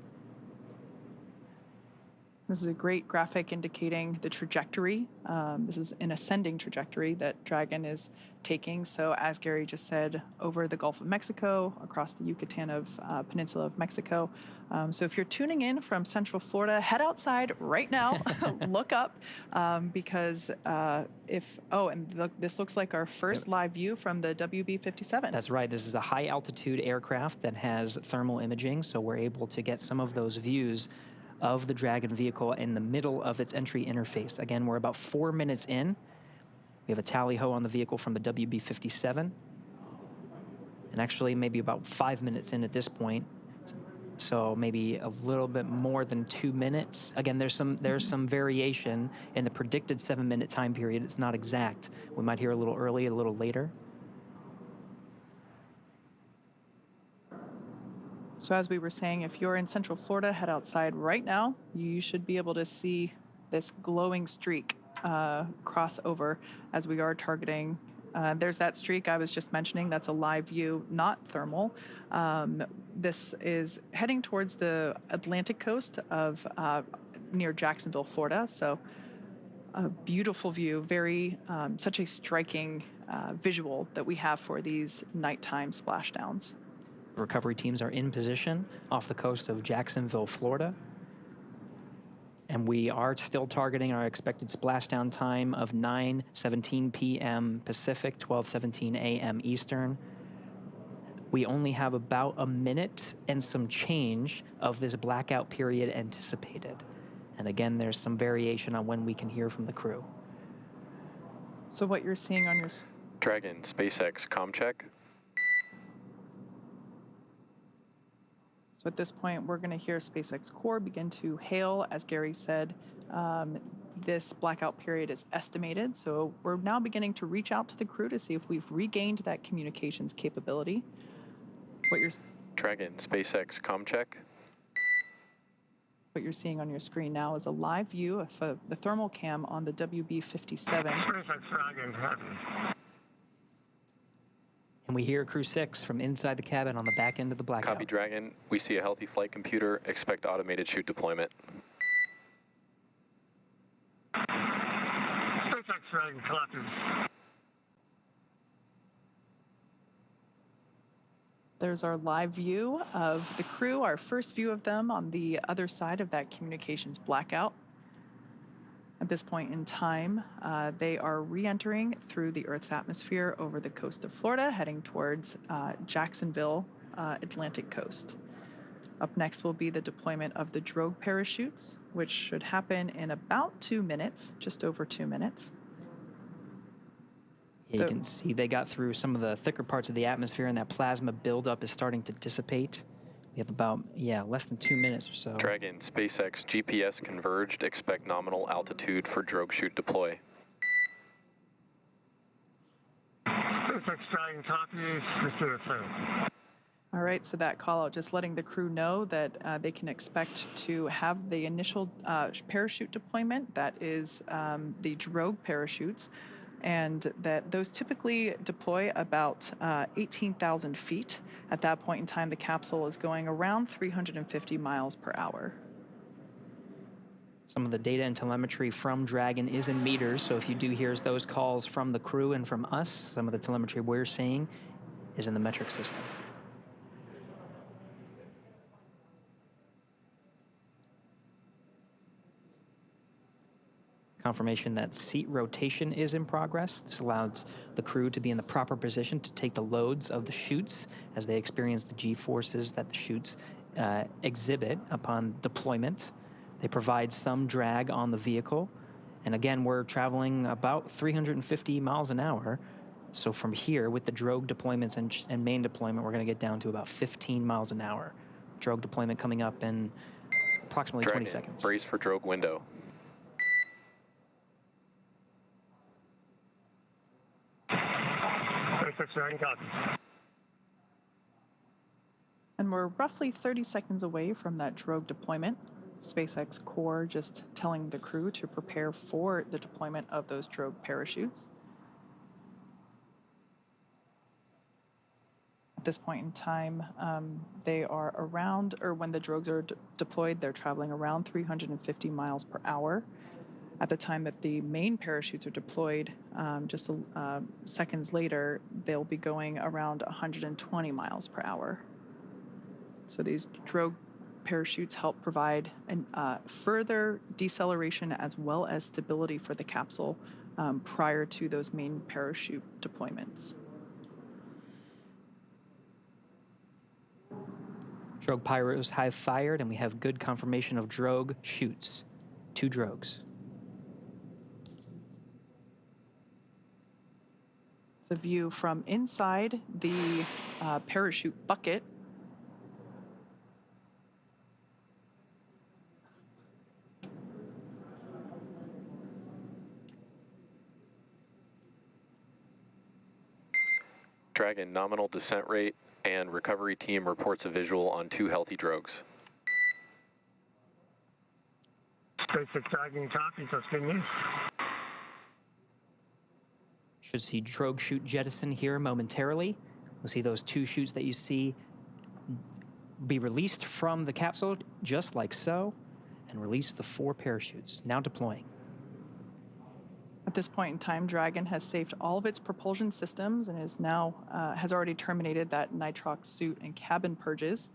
This is a great graphic indicating the trajectory. This is an ascending trajectory that Dragon is taking. So as Gary just said, over the Gulf of Mexico, across the Yucatan Peninsula of Mexico. So if you're tuning in from Central Florida, head outside right now, look up, because this looks like our first live view from the WB-57.
That's right. This is a high altitude aircraft that has thermal imaging, so we're able to get some of those views of the Dragon vehicle in the middle of its entry interface. Again, we're about 4 minutes in. We have a tally-ho on the vehicle from the WB-57. And actually maybe about 5 minutes in at this point. So maybe a little bit more than 2 minutes. Again, there's some variation in the predicted 7-minute time period. It's not exact. We might hear a little early, a little later.
So as we were saying, if you're in Central Florida, head outside right now. You should be able to see this glowing streak cross over as we are targeting. There's that streak I was just mentioning. That's a live view, not thermal. This is heading towards the Atlantic coast of near Jacksonville, Florida. So a beautiful view, very such a striking visual that we have for these nighttime splashdowns.
Recovery teams are in position off the coast of Jacksonville, Florida. And we are still targeting our expected splashdown time of 9:17 p.m. Pacific, 12:17 a.m. Eastern. We only have about a minute and some change of this blackout period anticipated. And again, there's some variation on when we can hear from the crew.
So what you're seeing on your...
Dragon, SpaceX, comm check.
So at this point, we're going to hear SpaceX Core begin to hail. As Gary said, this blackout period is estimated. So we're now beginning to reach out to the crew to see if we've regained that communications capability.
Dragon, SpaceX, comm check.
What you're seeing on your screen now is a live view of the thermal cam on the WB-57.
SpaceX Dragon, happy.
And we hear Crew 6 from inside the cabin on the back end of the blackout.
Copy, Dragon. We see a healthy flight computer. Expect automated chute deployment.
SpaceX Dragon, collectors.
There's our live view of the crew, our first view of them on the other side of that communications blackout. At this point in time, they are re-entering through the Earth's atmosphere over the coast of Florida, heading towards Jacksonville, Atlantic coast. Up next will be the deployment of the drogue parachutes, which should happen in about 2 minutes, just over 2 minutes.
Yeah, you can see they got through some of the thicker parts of the atmosphere, and that plasma buildup is starting to dissipate. We have about, less than 2 minutes or so.
Dragon, SpaceX, GPS converged. Expect nominal altitude for drogue chute deploy.
SpaceX Dragon, copy. Receive it.
All right, so that call out just letting the crew know that they can expect to have the initial parachute deployment. That is the drogue parachutes. and that those typically deploy about 18,000 feet. At that point in time, the capsule is going around 350 miles per hour.
Some of the data and telemetry from Dragon is in meters, so if you do hear those calls from the crew and from us, some of the telemetry we're seeing is in the metric system. Confirmation that seat rotation is in progress. This allows the crew to be in the proper position to take the loads of the chutes as they experience the G-forces that the chutes exhibit upon deployment. They provide some drag on the vehicle. And again, we're traveling about 350 miles an hour. So from here, with the drogue deployments and main deployment, we're going to get down to about 15 miles an hour. Drogue deployment coming up in approximately
Dragon,
20 seconds.
Brace for drogue window.
And we're roughly 30 seconds away from that drogue deployment. SpaceX core just telling the crew to prepare for the deployment of those drogue parachutes. At this point in time, they are around, or when the drogues are deployed, they're traveling around 350 miles per hour. At the time that the main parachutes are deployed, just seconds later, they'll be going around 120 miles per hour. So these drogue parachutes help provide further deceleration as well as stability for the capsule prior to those main parachute deployments.
Drogue pyros have fired, and we have good confirmation of drogue chutes. 2 drogues.
It's a view from inside the parachute bucket.
Dragon, nominal descent rate and recovery team reports a visual on 2 healthy drogues.
SpaceX Dragon copies, that's good news.
Should see drogue chute jettison here momentarily. We'll see those 2 chutes that you see be released from the capsule, just like so, and release the 4 parachutes, now deploying.
At this point in time, Dragon has saved all of its propulsion systems and is now has already terminated that nitrox suit and cabin purges.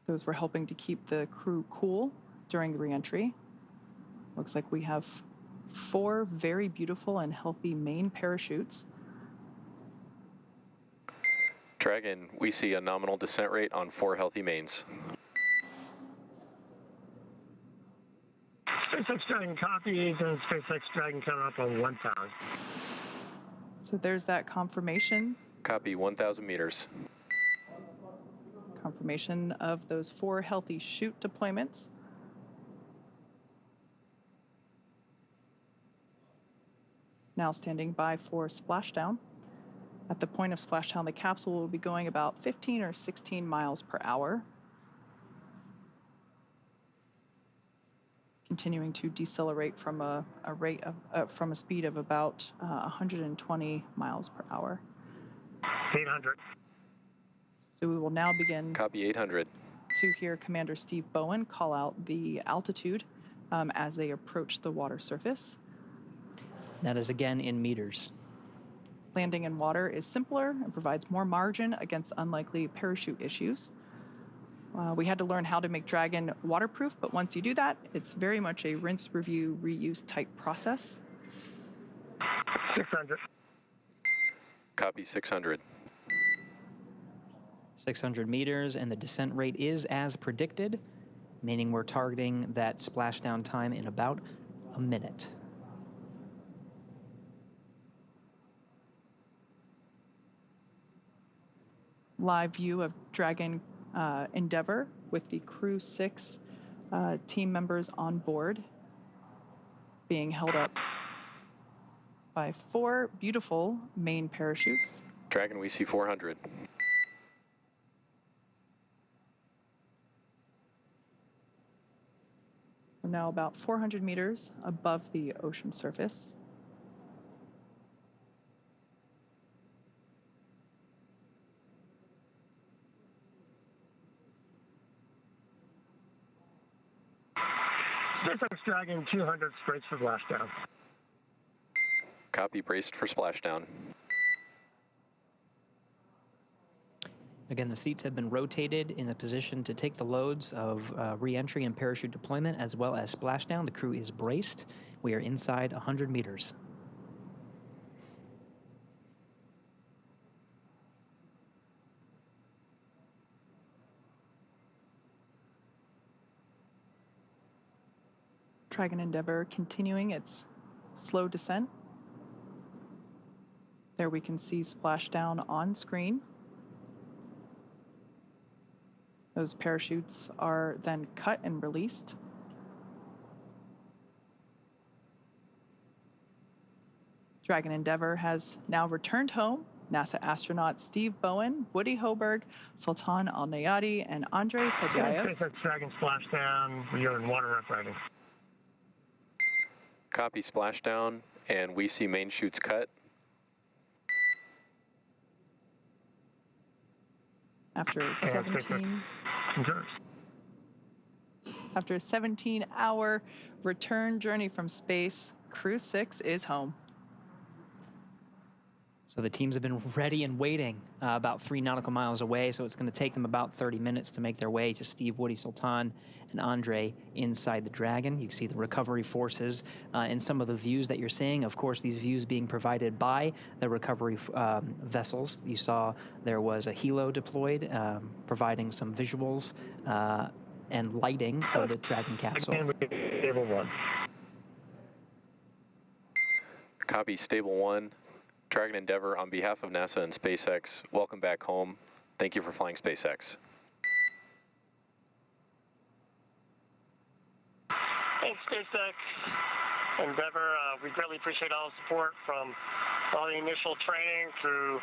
Those were helping to keep the crew cool during the reentry. Looks like we have 4 very beautiful and healthy main parachutes.
Dragon, we see a nominal descent rate on 4 healthy mains.
SpaceX Dragon copies, and SpaceX Dragon coming up on 1,000.
So there's that confirmation.
Copy, 1,000 meters.
Confirmation of those 4 healthy chute deployments. Now standing by for splashdown. At the point of splashdown, the capsule will be going about 15 or 16 miles per hour. Continuing to decelerate from a rate of from a speed of about 120 miles per hour.
800.
So we will now begin.
Copy, 800.
To hear Commander Steve Bowen call out the altitude as they approach the water surface.
That is again in meters.
Landing in water is simpler and provides more margin against unlikely parachute issues. We had to learn how to make Dragon waterproof, but once you do that, it's very much a rinse, review, reuse type process.
600.
Copy, 600.
600 meters, and the descent rate is as predicted, meaning we're targeting that splashdown time in about a minute.
Live view of Dragon Endeavour with the Crew 6 team members on board, being held up by 4 beautiful main parachutes.
Dragon, we see 400.
now about 400 meters above the ocean surface.
SpaceX Dragon 200 braced for splashdown.
Copy, braced for splashdown.
Again, the seats have been rotated in a position to take the loads of re-entry and parachute deployment as well as splashdown. The crew is braced. We are inside 100 meters.
Dragon Endeavour continuing its slow descent. There we can see splashdown on screen. Those parachutes are then cut and released. Dragon Endeavour has now returned home. NASA astronauts Steve Bowen, Woody Hoburg, Sultan Al-Niyadi, and Andrei Fedyaev.
SpaceX Dragon splashdown. We are in water rough riding.
Copy, splashdown, and we see main chutes cut.
After a 17-hour return journey from space, Crew 6 is home.
So the teams have been ready and waiting about 3 nautical miles away, so it's going to take them about 30 minutes to make their way to Steve, Woody, Sultan, and Andre inside the Dragon. You can see the recovery forces in some of the views that you're seeing. Of course, these views being provided by the recovery vessels. You saw there was a helo deployed, providing some visuals and lighting of the Dragon capsule.
Stable 1.
Copy, stable 1. Dragon Endeavour, on behalf of NASA and SpaceX, welcome back home. Thank you for flying SpaceX.
Thanks, SpaceX Endeavour. We greatly appreciate all the support from all the initial training through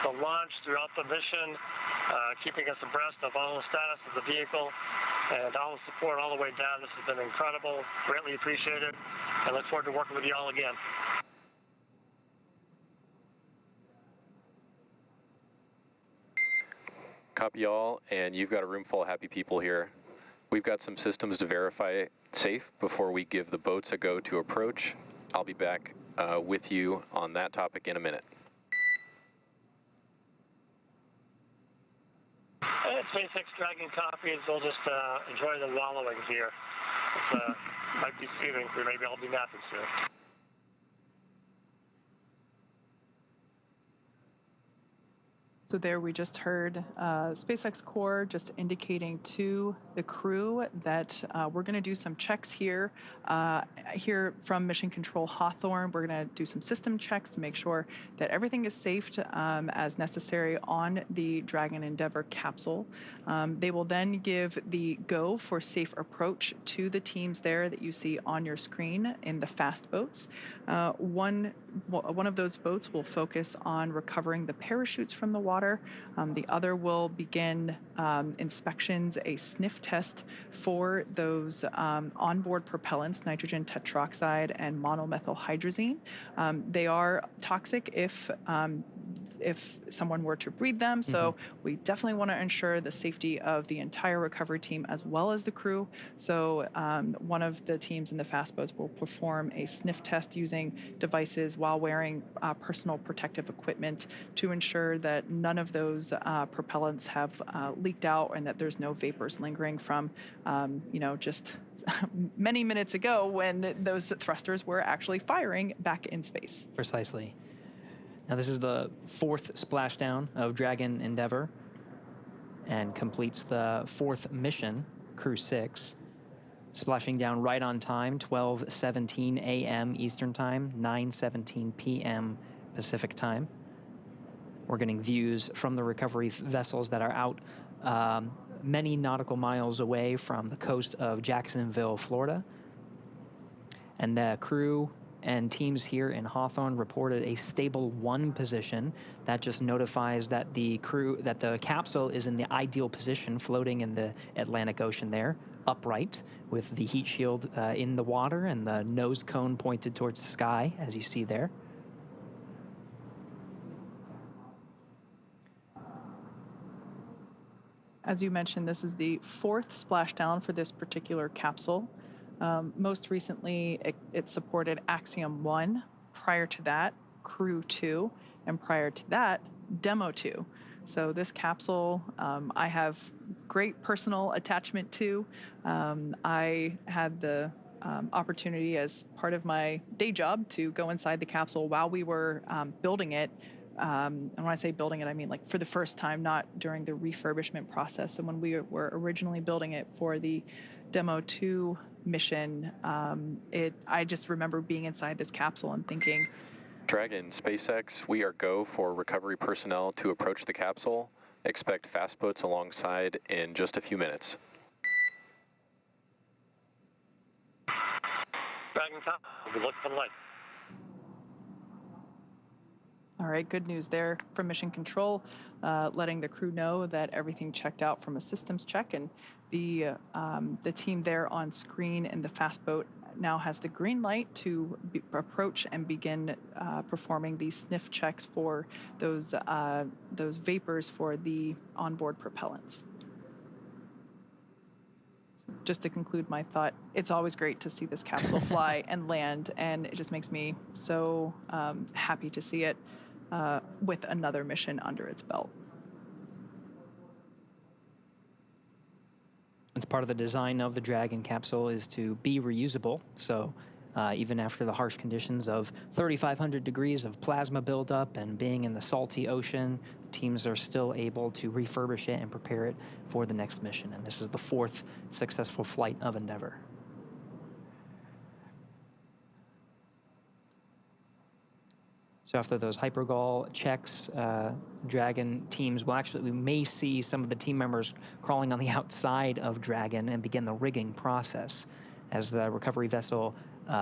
the launch, throughout the mission, keeping us abreast of all the status of the vehicle, and all the support all the way down. This has been incredible. Greatly appreciated, and look forward to working with you all again.
Copy all, and you've got a room full of happy people here. We've got some systems to verify safe before we give the boats a go to approach. I'll be back with you on that topic in a minute.
SpaceX Dragon copies. We'll just enjoy the wallowing here. It might be soothing. Maybe I'll be napping soon.
So there we just heard SpaceX Core just indicating to the crew that we're going to do some checks here. Here from Mission Control Hawthorne, we're going to do some system checks to make sure that everything is safe as necessary on the Dragon Endeavour capsule. They will then give the go for safe approach to the teams there that you see on your screen in the fast boats. One of those boats will focus on recovering the parachutes from the water. The other will begin inspections, a sniff test for those onboard propellants, nitrogen tetroxide and monomethylhydrazine. They are toxic if someone were to breathe them, so we definitely want to ensure the safety of the entire recovery team as well as the crew. So one of the teams in the fast boats will perform a sniff test using devices while wearing personal protective equipment to ensure that none of those propellants have leaked out and that there's no vapors lingering from, just many minutes ago when those thrusters were actually firing back in space.
Precisely. Now this is the 4th splashdown of Dragon Endeavour and completes the 4th mission, Crew 6, splashing down right on time, 12:17 a.m. Eastern Time, 9:17 p.m. Pacific Time. We're getting views from the recovery vessels that are out many nautical miles away from the coast of Jacksonville, Florida. And the crew and teams here in Hawthorne reported a stable 1 position. That just notifies that the capsule is in the ideal position, floating in the Atlantic Ocean there, upright, with the heat shield in the water and the nose cone pointed towards the sky, as you see there.
As you mentioned, this is the 4th splashdown for this particular capsule. Most recently, it supported Axiom 1. Prior to that, Crew 2. And prior to that, Demo 2. So this capsule, I have great personal attachment to. I had the opportunity as part of my day job to go inside the capsule while we were building it. And when I say building it, I mean like for the first time, not during the refurbishment process. And when we were originally building it for the Demo 2 mission, I just remember being inside this capsule and thinking,
Dragon, SpaceX, we are go for recovery personnel to approach the capsule. Expect fast boats alongside in just a few minutes.
Dragon, we look for the light.
all right, good news there from Mission Control, letting the crew know that everything checked out from a systems check, and the team there on screen in the fast boat now has the green light to approach and begin performing the sniff checks for those vapors for the onboard propellants. Just to conclude my thought, it's always great to see this capsule fly and land, and it just makes me so happy to see it with another mission under its belt.
It's part of the design of the Dragon capsule is to be reusable. So even after the harsh conditions of 3,500 degrees of plasma buildup and being in the salty ocean, teams are still able to refurbish it and prepare it for the next mission. And this is the 4th successful flight of Endeavour. So after those hypergol checks, Dragon teams will we may see some of the team members crawling on the outside of Dragon and begin the rigging process, as the recovery vessel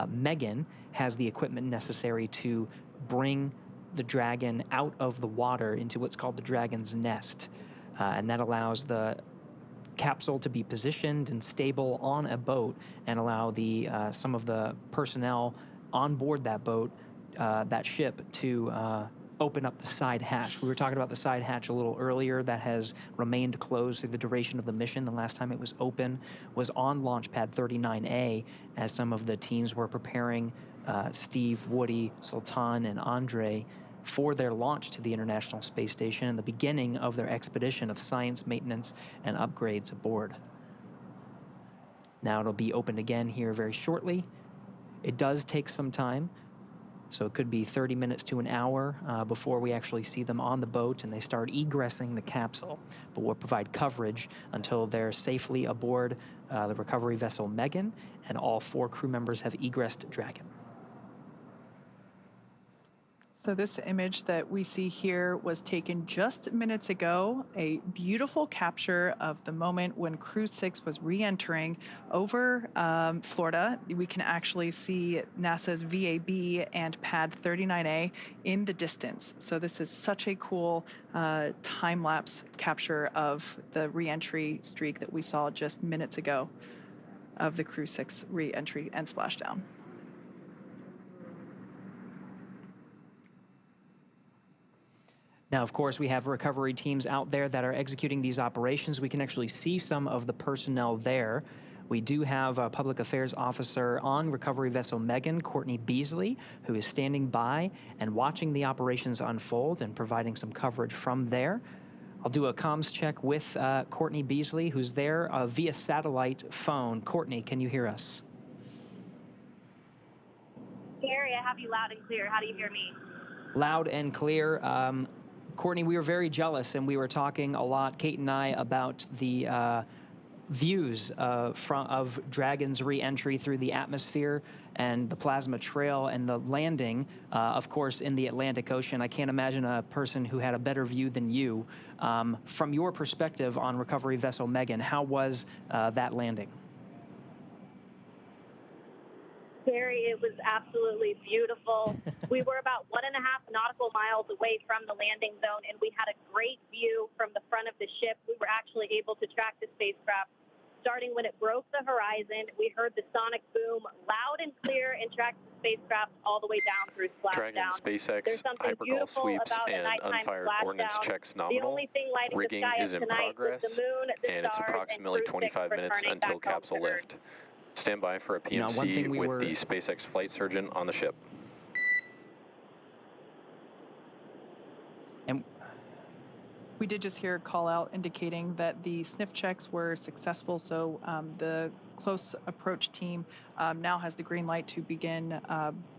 Megan has the equipment necessary to bring the Dragon out of the water into what's called the Dragon's nest. And that allows the capsule to be positioned and stable on a boat and allow some of the personnel on board that boat, that ship, to open up the side hatch. We were talking about the side hatch a little earlier. That has remained closed through the duration of the mission. The last time it was open was on Launch Pad 39A, as some of the teams were preparing Steve, Woody, Sultan, and Andre for their launch to the International Space Station and the beginning of their expedition of science, maintenance, and upgrades aboard. Now it'll be opened again here very shortly. It does take some time, so it could be 30 minutes to an hour before we actually see them on the boat and they start egressing the capsule. But we'll provide coverage until they're safely aboard the recovery vessel Megan, and all 4 crew members have egressed Dragon.
So this image that we see here was taken just minutes ago, a beautiful capture of the moment when Crew 6 was re-entering over Florida. We can actually see NASA's VAB and Pad 39A in the distance. So this is such a cool time-lapse capture of the re-entry streak that we saw just minutes ago of the Crew 6 re-entry and splashdown.
Now, of course, we have recovery teams out there that are executing these operations. We can actually see some of the personnel there. We do have a public affairs officer on recovery vessel Megan, Courtney Beasley, who is standing by and watching the operations unfold and providing some coverage from there. I'll do a comms check with Courtney Beasley, who's there via satellite phone. Courtney, can you hear us?
Gary, I have you loud and clear. How do you hear me?
Loud and clear. Courtney, we were very jealous, and we were talking a lot, Kate and I, about the views of Dragon's re-entry through the atmosphere and the plasma trail and the landing, of course, in the Atlantic Ocean. I can't imagine a person who had a better view than you. From your perspective on recovery vessel Megan, how was that landing?
Gary, it was absolutely beautiful. We were about 1.5 nautical miles away from the landing zone, and we had a great view from the front of the ship. We were actually able to track the spacecraft starting when it broke the horizon. We heard the sonic boom loud and clear and tracked the spacecraft all the way down through
Dragon,
splashdown.
SpaceX,
There's something
hypergol
beautiful
sweeps,
about a
and
nighttime
unfired ordnance
splashdown.
checks
The
nominal.
only thing lighting
Rigging
the sky
is
up
in
tonight
progress,
was the moon, the
and it's
stars,
approximately
and Cruise
25 minutes
returning
until
back home
capsule
to Earth.
lift. Stand by for a
You know, one
PMC
thing
with the SpaceX flight surgeon on the ship.
And
We did just hear a call out indicating that the sniff checks were successful, so the close approach team now has the green light to begin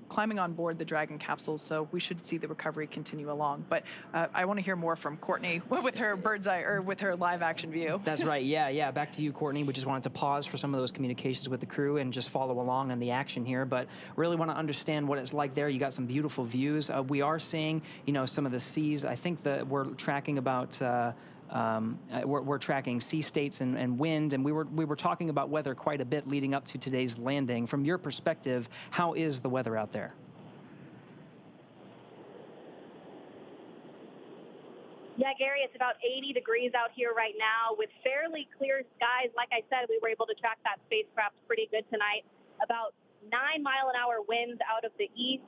climbing on board the Dragon capsule, so we should see the recovery continue along. But I want to hear more from Courtney with her bird's eye, or with her live action view.
that's right. Yeah. Back to you, Courtney. We just wanted to pause for some of those communications with the crew and just follow along on the action here. But really want to understand what it's like there. You got some beautiful views. We are seeing, you know, some of the seas. I think that we're tracking about. We're tracking sea states and wind, and we were talking about weather quite a bit leading up to today's landing. From your perspective, how is the weather out there?
Yeah, Gary, it's about 80 degrees out here right now with fairly clear skies. Like I said, we were able to track that spacecraft pretty good tonight. About 9-mile-an-hour winds out of the east.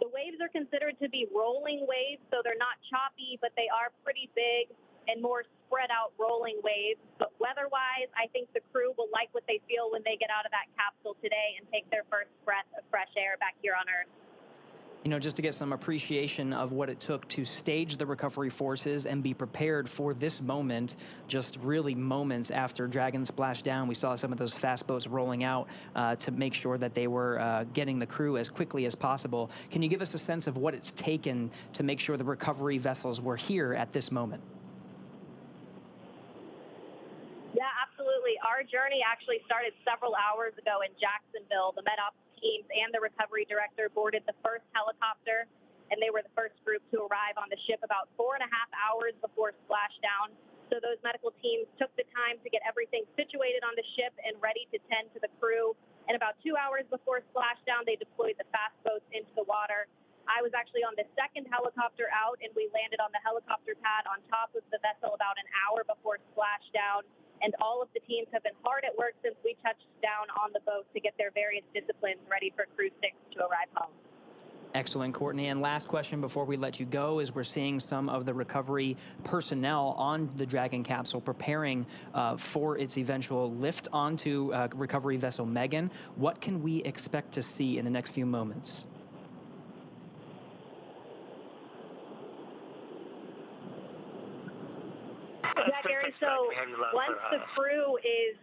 The waves are considered to be rolling waves, so they're not choppy, but they are pretty big and more spread out rolling waves. But weather-wise, I think the crew will like what they feel when they get out of that capsule today and take their first breath of fresh air back here on Earth.
You know, just to get some appreciation of what it took to stage the recovery forces and be prepared for this moment, just really moments after Dragon splashed down, we saw some of those fast boats rolling out to make sure that they were getting the crew as quickly as possible. Can you give us a sense of what it's taken to make sure the recovery vessels were here at this moment?
Yeah, absolutely. Our journey actually started several hours ago in Jacksonville. The MedOps teams and the recovery director boarded the first helicopter, and they were the first group to arrive on the ship about 4.5 hours before splashdown. So those medical teams took the time to get everything situated on the ship and ready to tend to the crew. And about 2 hours before splashdown, they deployed the fast boats into the water. I was actually on the second helicopter out, and we landed on the helicopter pad on top of the vessel about an hour before splashdown. And all of the teams have been hard at work since we touched down on the boat to get their various disciplines ready for Crew 6 to arrive home.
Excellent, Courtney. And last question before we let you go is we're seeing some of the recovery personnel on the Dragon capsule preparing for its eventual lift onto recovery vessel Megan. What can we expect to see in the next few moments?
Yeah, Gary, so once the crew is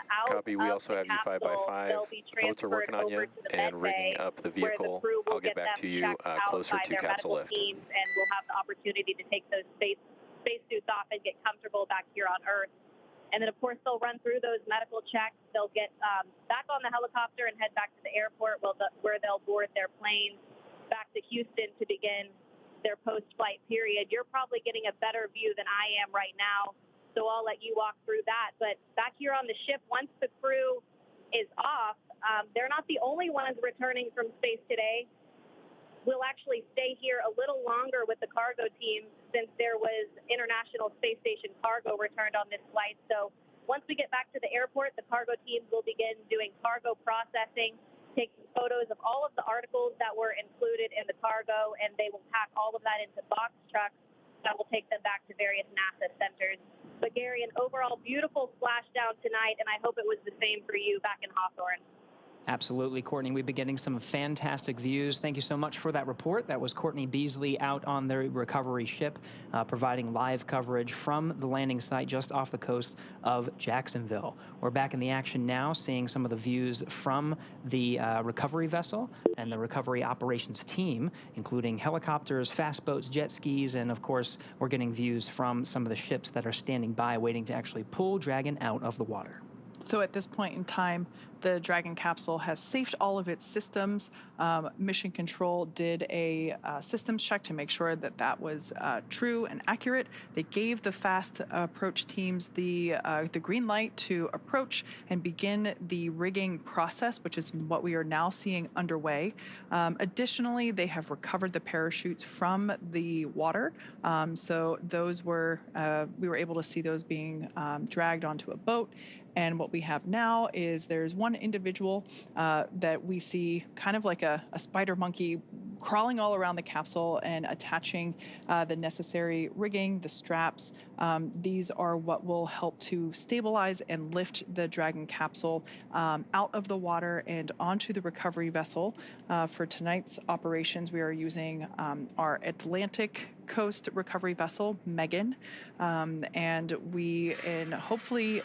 out
Copy. We
of
also
the
have you 5 by
capsule,
5.
they'll be
Boats are
transferred
working on you
over to the
and
med
rigging
bay,
up the
where the
vehicle.
crew will
I'll get back
them
to you
checked out
closer
by
to
their
capsule
medical
lift.
teams, and we'll have the opportunity to take those spacesuits off and get comfortable back here on Earth. And then, of course, they'll run through those medical checks. They'll get back on the helicopter and head back to the airport where they'll board their plane back to Houston to begin their post-flight period. You're probably getting a better view than I am right now, so I'll let you walk through that. But back here on the ship, once the crew is off, they're not the only ones returning from space today. We'll actually stay here a little longer with the cargo team since there was International Space Station cargo returned on this flight. So once we get back to the airport, the cargo teams will begin doing cargo processing, taking photos of all of the articles that were included in the cargo, and they will pack all of that into box trucks that will take them back to various NASA centers. But Gary, an overall beautiful splashdown tonight, and I hope it was the same for you back in Hawthorne.
Absolutely, Courtney. We've been getting some fantastic views. Thank you so much for that report. That was Courtney Beasley out on the recovery ship, providing live coverage from the landing site just off the coast of Jacksonville. We're back in the action now, seeing some of the views from the recovery vessel and the recovery operations team, including helicopters, fast boats, jet skis, and of course, we're getting views from some of the ships that are standing by waiting to actually pull Dragon out of the water.
So at this point in time, the Dragon capsule has safed all of its systems. Mission Control did a systems check to make sure that that was true and accurate. They gave the fast approach teams the green light to approach and begin the rigging process, which is what we are now seeing underway. Additionally, they have recovered the parachutes from the water. So those were, we were able to see those being dragged onto a boat. And what we have now is there's one individual that we see kind of like a spider monkey crawling all around the capsule and attaching the necessary rigging, the straps. These are what will help to stabilize and lift the Dragon capsule out of the water and onto the recovery vessel. For tonight's operations, we are using our Atlantic Coast recovery vessel, Megan, and we, in hopefully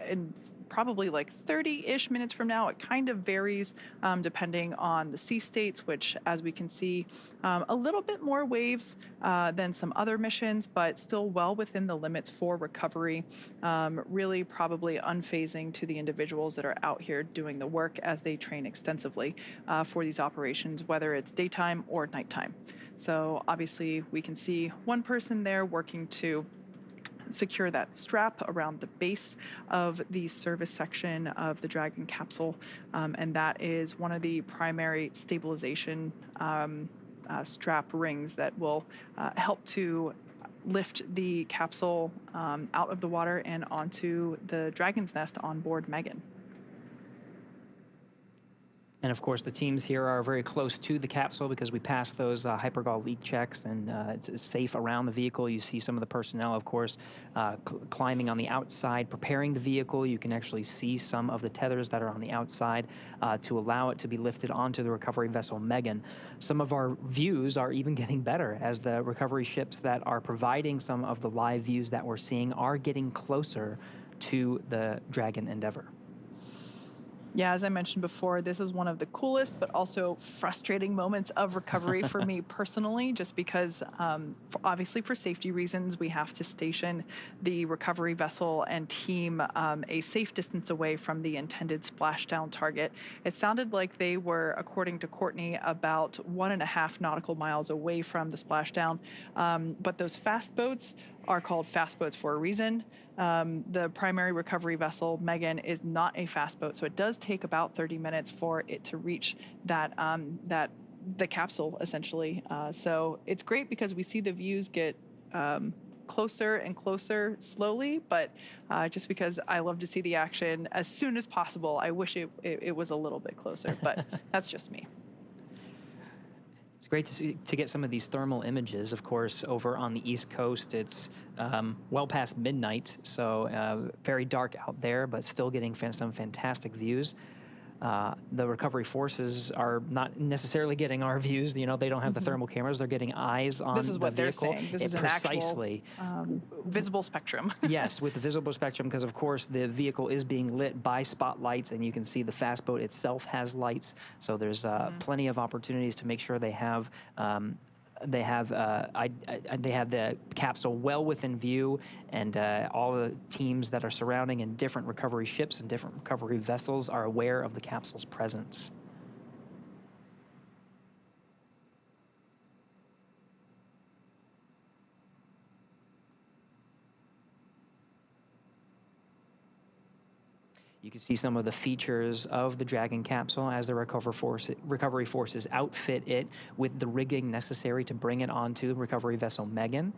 in probably like 30-ish minutes from now, it kind of varies depending on the sea states, which, as we can see, a little bit more waves than some other missions, but still well within the limits for recovery, really probably unfazing to the individuals that are out here doing the work as they train extensively for these operations, whether it's daytime or nighttime. So obviously we can see one person there working to secure that strap around the base of the service section of the Dragon capsule, and that is one of the primary stabilization strap rings that will help to lift the capsule out of the water and onto the Dragon's nest on board Megan.
And of course, the teams here are very close to the capsule because we passed those hypergol leak checks, and it's safe around the vehicle. You see some of the personnel, of course, climbing on the outside, preparing the vehicle. You can actually see some of the tethers that are on the outside to allow it to be lifted onto the recovery vessel Megan. Some of our views are even getting better as the recovery ships that are providing some of the live views that we're seeing are getting closer to the Dragon Endeavor.
Yeah, as I mentioned before, this is one of the coolest but also frustrating moments of recovery for me personally, just because obviously for safety reasons, we have to station the recovery vessel and team a safe distance away from the intended splashdown target. It sounded like they were, according to Courtney, about 1.5 nautical miles away from the splashdown, but those fast boats are called fast boats for a reason. The primary recovery vessel, Megan, is not a fast boat, so it does take about 30 minutes for it to reach that the capsule, essentially. So it's great because we see the views get closer and closer slowly, but just because I love to see the action as soon as possible, I wish it was a little bit closer, but that's just me.
It's great to get some of these thermal images. Of course, over on the East Coast, it's well past midnight, so very dark out there, but still getting some fantastic views. The recovery forces are not necessarily getting our views. You know, they don't have the thermal cameras. They're getting eyes on the vehicle.
This is what they're saying. This is an
precisely
actual visible spectrum.
Yes, with the visible spectrum, because of course the vehicle is being lit by spotlights, and you can see the fast boat itself has lights. So there's plenty of opportunities to make sure they have the capsule well within view, and all the teams that are surrounding and different recovery ships and different recovery vessels are aware of the capsule's presence. You can see some of the features of the Dragon capsule as the recovery forces outfit it with the rigging necessary to bring it onto the recovery vessel Megan.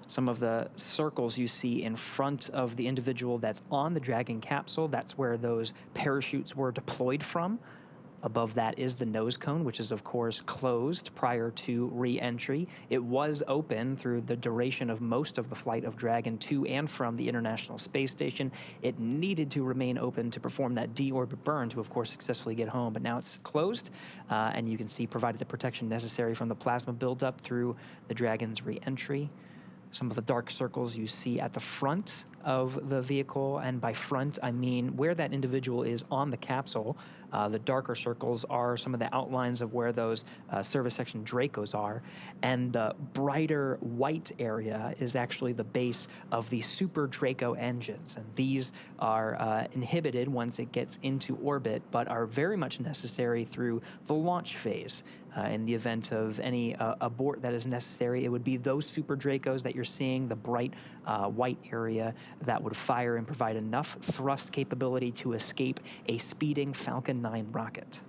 Some of the circles you see in front of the individual that's on the Dragon capsule, that's where those parachutes were deployed from. Above that is the nose cone, which is, of course, closed prior to re-entry. It was open through the duration of most of the flight of Dragon to and from the International Space Station. It needed to remain open to perform that deorbit burn to, of course, successfully get home. But now it's closed, and you can see provided the protection necessary from the plasma buildup through the Dragon's re-entry. Some of the dark circles you see at the front of the vehicle, and by front I mean where that individual is on the capsule. The darker circles are some of the outlines of where those service section Dracos are, and the brighter white area is actually the base of the Super Draco engines, and these are inhibited once it gets into orbit, but are very much necessary through the launch phase. In the event of any abort that is necessary, it would be those Super Dracos that you're seeing, the bright white area, that would fire and provide enough thrust capability to escape a speeding Falcon 9 rocket.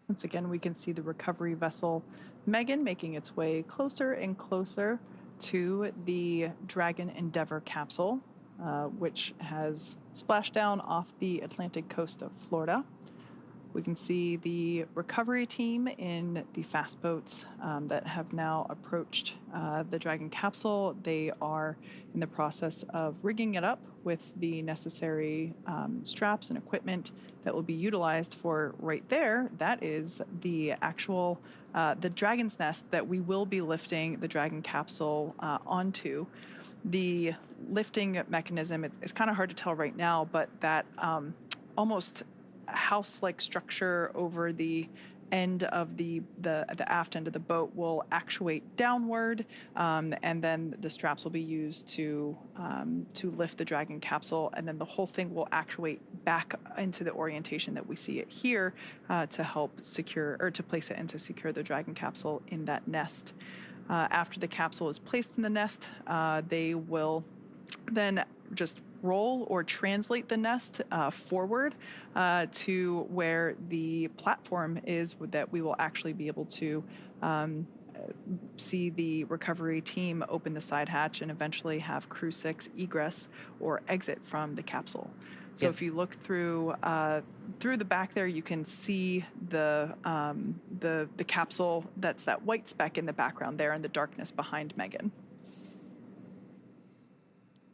Once again, we can see the recovery vessel Megan making its way closer and closer to the Dragon Endeavour capsule, which has splashed down off the Atlantic coast of Florida. We can see the recovery team in the fast boats that have now approached the Dragon capsule. They are in the process of rigging it up with the necessary straps and equipment that will be utilized for right there. That is the actual, the Dragon's nest that we will be lifting the Dragon capsule onto. The lifting mechanism, it's kind of hard to tell right now, but that almost house-like structure over the end of the aft end of the boat will actuate downward, and then the straps will be used to lift the Dragon capsule, and then the whole thing will actuate back into the orientation that we see it here to help secure, or to place it and to secure the Dragon capsule in that nest. After the capsule is placed in the nest, they will then just roll or translate the nest forward to where the platform is that we will actually be able to see the recovery team open the side hatch and eventually have Crew 6 egress or exit from the capsule. So if you look through the back there, you can see the capsule. That's that white speck in the background there in the darkness behind Megan.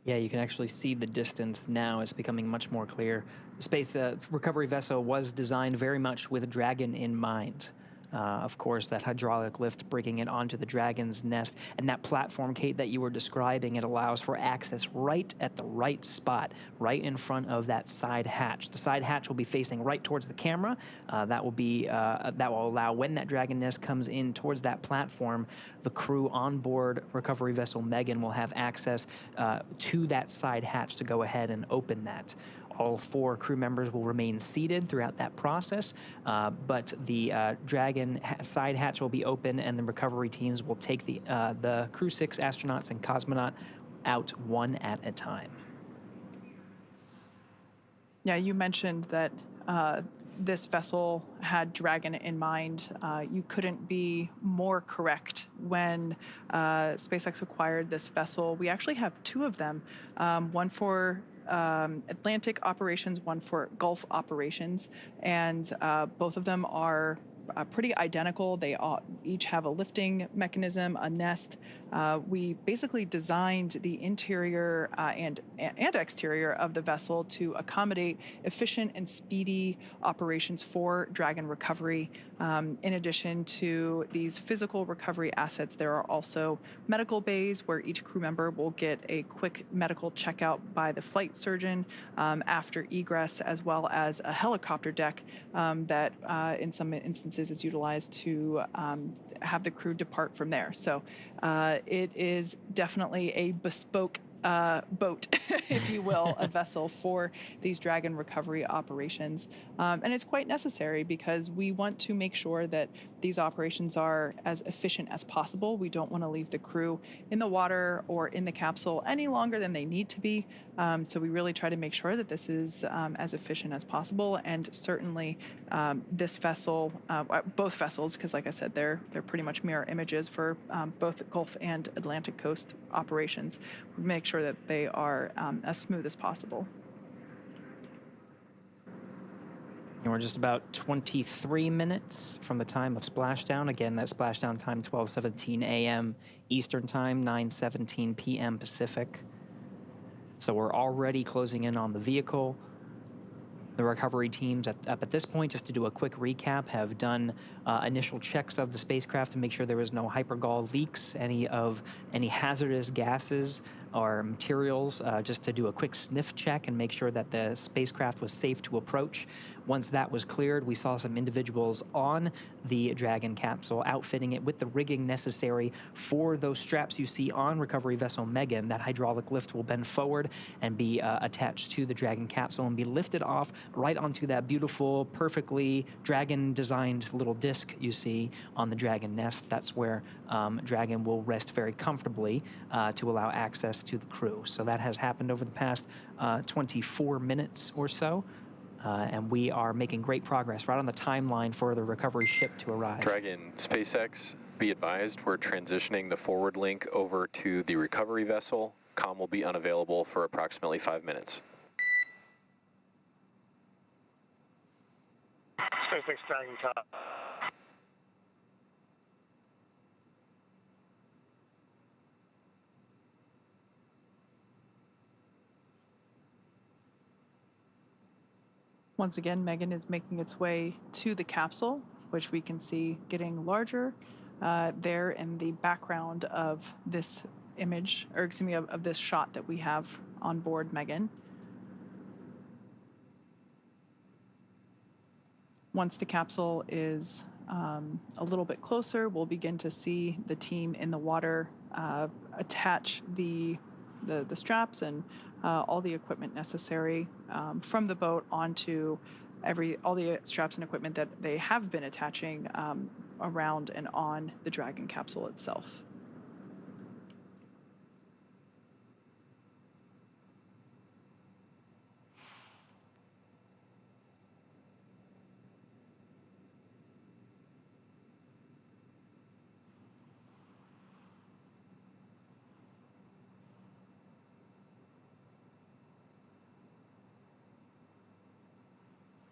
Yeah, you can actually see the distance now. It's becoming much more clear. The space recovery vessel was designed very much with Dragon in mind. Of course, that hydraulic lift bringing it onto the Dragon's nest, and that platform, Kate, that you were describing, it allows for access right at the right spot, right in front of that side hatch. The side hatch will be facing right towards the camera. That will allow, when that Dragon nest comes in towards that platform, the crew on board recovery vessel Megan will have access to that side hatch to go ahead and open that. All 4 crew members will remain seated throughout that process, but the Dragon side hatch will be open, and the recovery teams will take the Crew 6 astronauts and cosmonaut out one at a time.
Yeah, you mentioned that this vessel had Dragon in mind. You couldn't be more correct. When SpaceX acquired this vessel, we actually have 2 of them, one for Atlantic operations, one for Gulf operations, and both of them are pretty identical. They each have a lifting mechanism, a nest. We basically designed the interior and exterior of the vessel to accommodate efficient and speedy operations for Dragon recovery. In addition to these physical recovery assets, there are also medical bays where each crew member will get a quick medical checkout by the flight surgeon after egress, as well as a helicopter deck that in some instances is utilized to have the crew depart from there. So it is definitely a bespoke boat, if you will, a vessel for these Dragon recovery operations. And it's quite necessary because we want to make sure that these operations are as efficient as possible. We don't want to leave the crew in the water or in the capsule any longer than they need to be. So we really try to make sure that this is as efficient as possible. And certainly this vessel, both vessels, because like I said, they're pretty much mirror images for both Gulf and Atlantic coast operations. We make sure that they are as smooth as possible.
And we're just about 23 minutes from the time of splashdown. Again, that splashdown time, 12:17 a.m. Eastern Time, 9:17 p.m. Pacific. So we're already closing in on the vehicle. The recovery teams at this point, just to do a quick recap, have done initial checks of the spacecraft to make sure there was no hypergol leaks, any hazardous gases or materials, just to do a quick sniff check and make sure that the spacecraft was safe to approach. Once that was cleared, we saw some individuals on the Dragon capsule outfitting it with the rigging necessary for those straps you see on recovery vessel Megan. That hydraulic lift will bend forward and be attached to the Dragon capsule and be lifted off right onto that beautiful, perfectly Dragon-designed little disc you see on the Dragon nest. That's where Dragon will rest very comfortably to allow access to the crew. So that has happened over the past 24 minutes or so. And we are making great progress right on the timeline for the recovery ship to arrive.
Dragon SpaceX, be advised, we're transitioning the forward link over to the recovery vessel. Comm will be unavailable for approximately 5 minutes.
SpaceX Dragon top.
Once again, Megan is making its way to the capsule, which we can see getting larger there in the background of this image, or excuse me, of this shot that we have on board Megan. Once the capsule is a little bit closer, we'll begin to see the team in the water attach the straps and all the equipment necessary from the boat onto all the straps and equipment that they have been attaching around and on the Dragon capsule itself.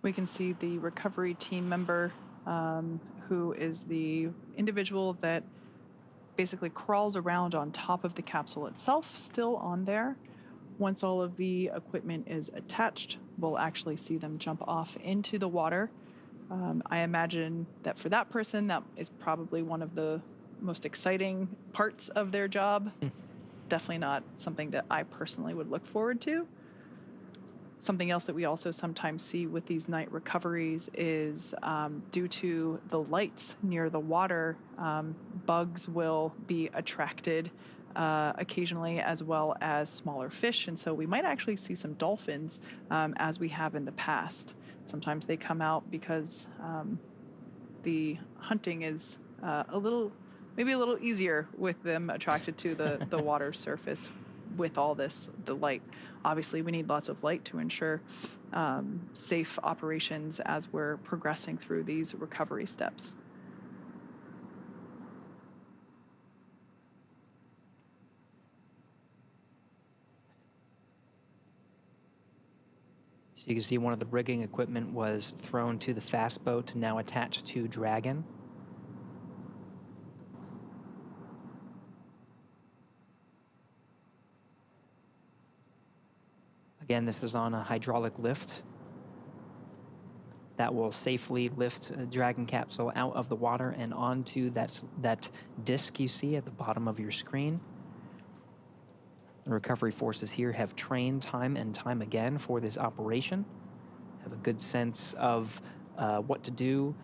We can see the recovery team member who is the individual that basically crawls around on top of the capsule itself, still on there. Once all of the equipment is attached, we'll actually see them jump off into the water. I imagine that for that person, that is probably one of the most exciting parts of their job. Definitely not something that I personally would look forward to. Something else that we also sometimes see with these night recoveries is due to the lights near the water, bugs will be attracted occasionally, as well as smaller fish. And so we might actually see some dolphins as we have in the past. Sometimes they come out because the hunting is maybe a little easier with them attracted to the water surface with all the light. Obviously, we need lots of light to ensure safe operations as we're progressing through these recovery steps.
So you can see one of the rigging equipment was thrown to the fast boat, now attached to Dragon. Again, this is on a hydraulic lift that will safely lift a Dragon capsule out of the water and onto that disc you see at the bottom of your screen. The recovery forces here have trained time and time again for this operation, have a good sense of what to do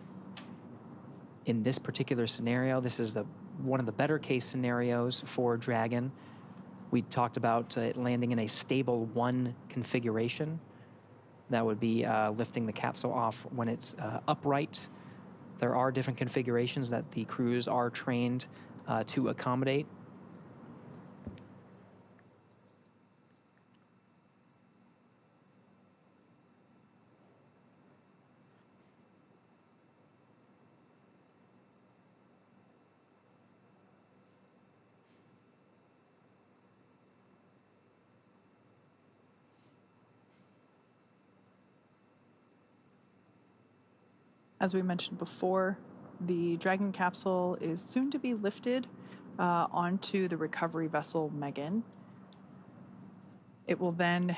in this particular scenario. This is one of the better case scenarios for Dragon. We talked about it landing in a stable 1 configuration. That would be lifting the capsule off when it's upright. There are different configurations that the crews are trained to accommodate.
As we mentioned before, the Dragon capsule is soon to be lifted onto the recovery vessel Megan. It will then,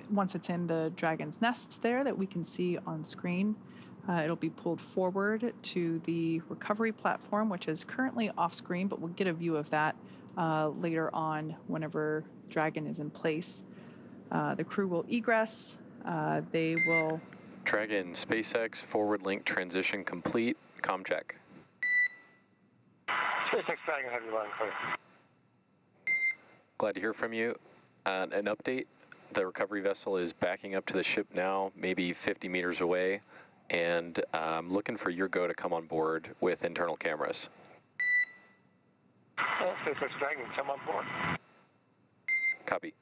once it's in the Dragon's nest there that we can see on screen, it'll be pulled forward to the recovery platform, which is currently off screen, but we'll get a view of that later on whenever Dragon is in place. The crew will egress. They will...
Dragon, SpaceX, forward link transition complete. Com check.
SpaceX Dragon, have you line clear?
Glad to hear from you. An update, the recovery vessel is backing up to the ship now, maybe 50 meters away, and I'm looking for your go to come on board with internal cameras.
SpaceX Dragon, come on board.
Copy.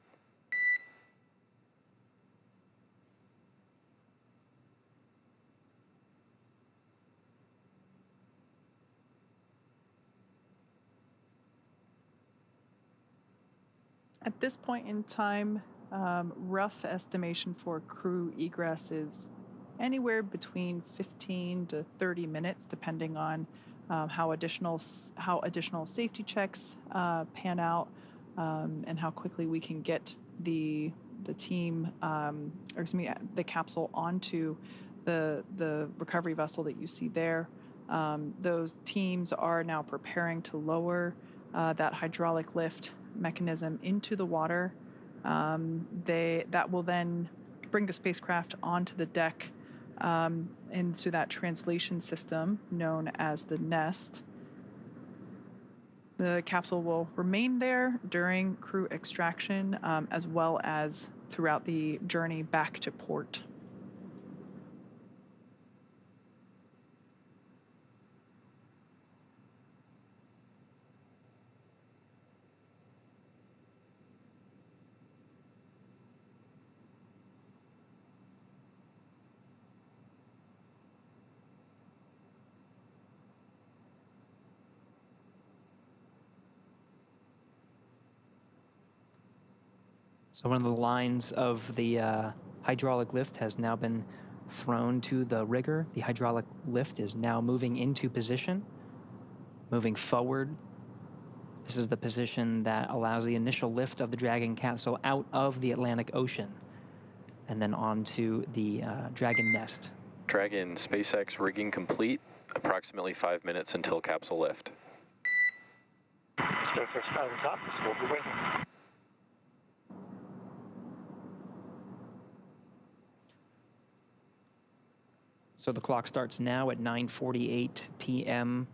At this point in time, rough estimation for crew egress is anywhere between 15 to 30 minutes, depending on how additional safety checks pan out, and how quickly we can get the team, or excuse me, the capsule onto the recovery vessel that you see there. Those teams are now preparing to lower that hydraulic lift mechanism into the water. That will then bring the spacecraft onto the deck, into that translation system known as the nest. The capsule will remain there during crew extraction, as well as throughout the journey back to port.
So one of the lines of the hydraulic lift has now been thrown to the rigger. The hydraulic lift is now moving into position, moving forward. This is the position that allows the initial lift of the Dragon capsule out of the Atlantic Ocean and then onto the Dragon nest.
Dragon, SpaceX rigging complete. Approximately 5 minutes until capsule lift.
SpaceX Dragon top, we'll be waiting.
So the clock starts now at 9:48 p.m.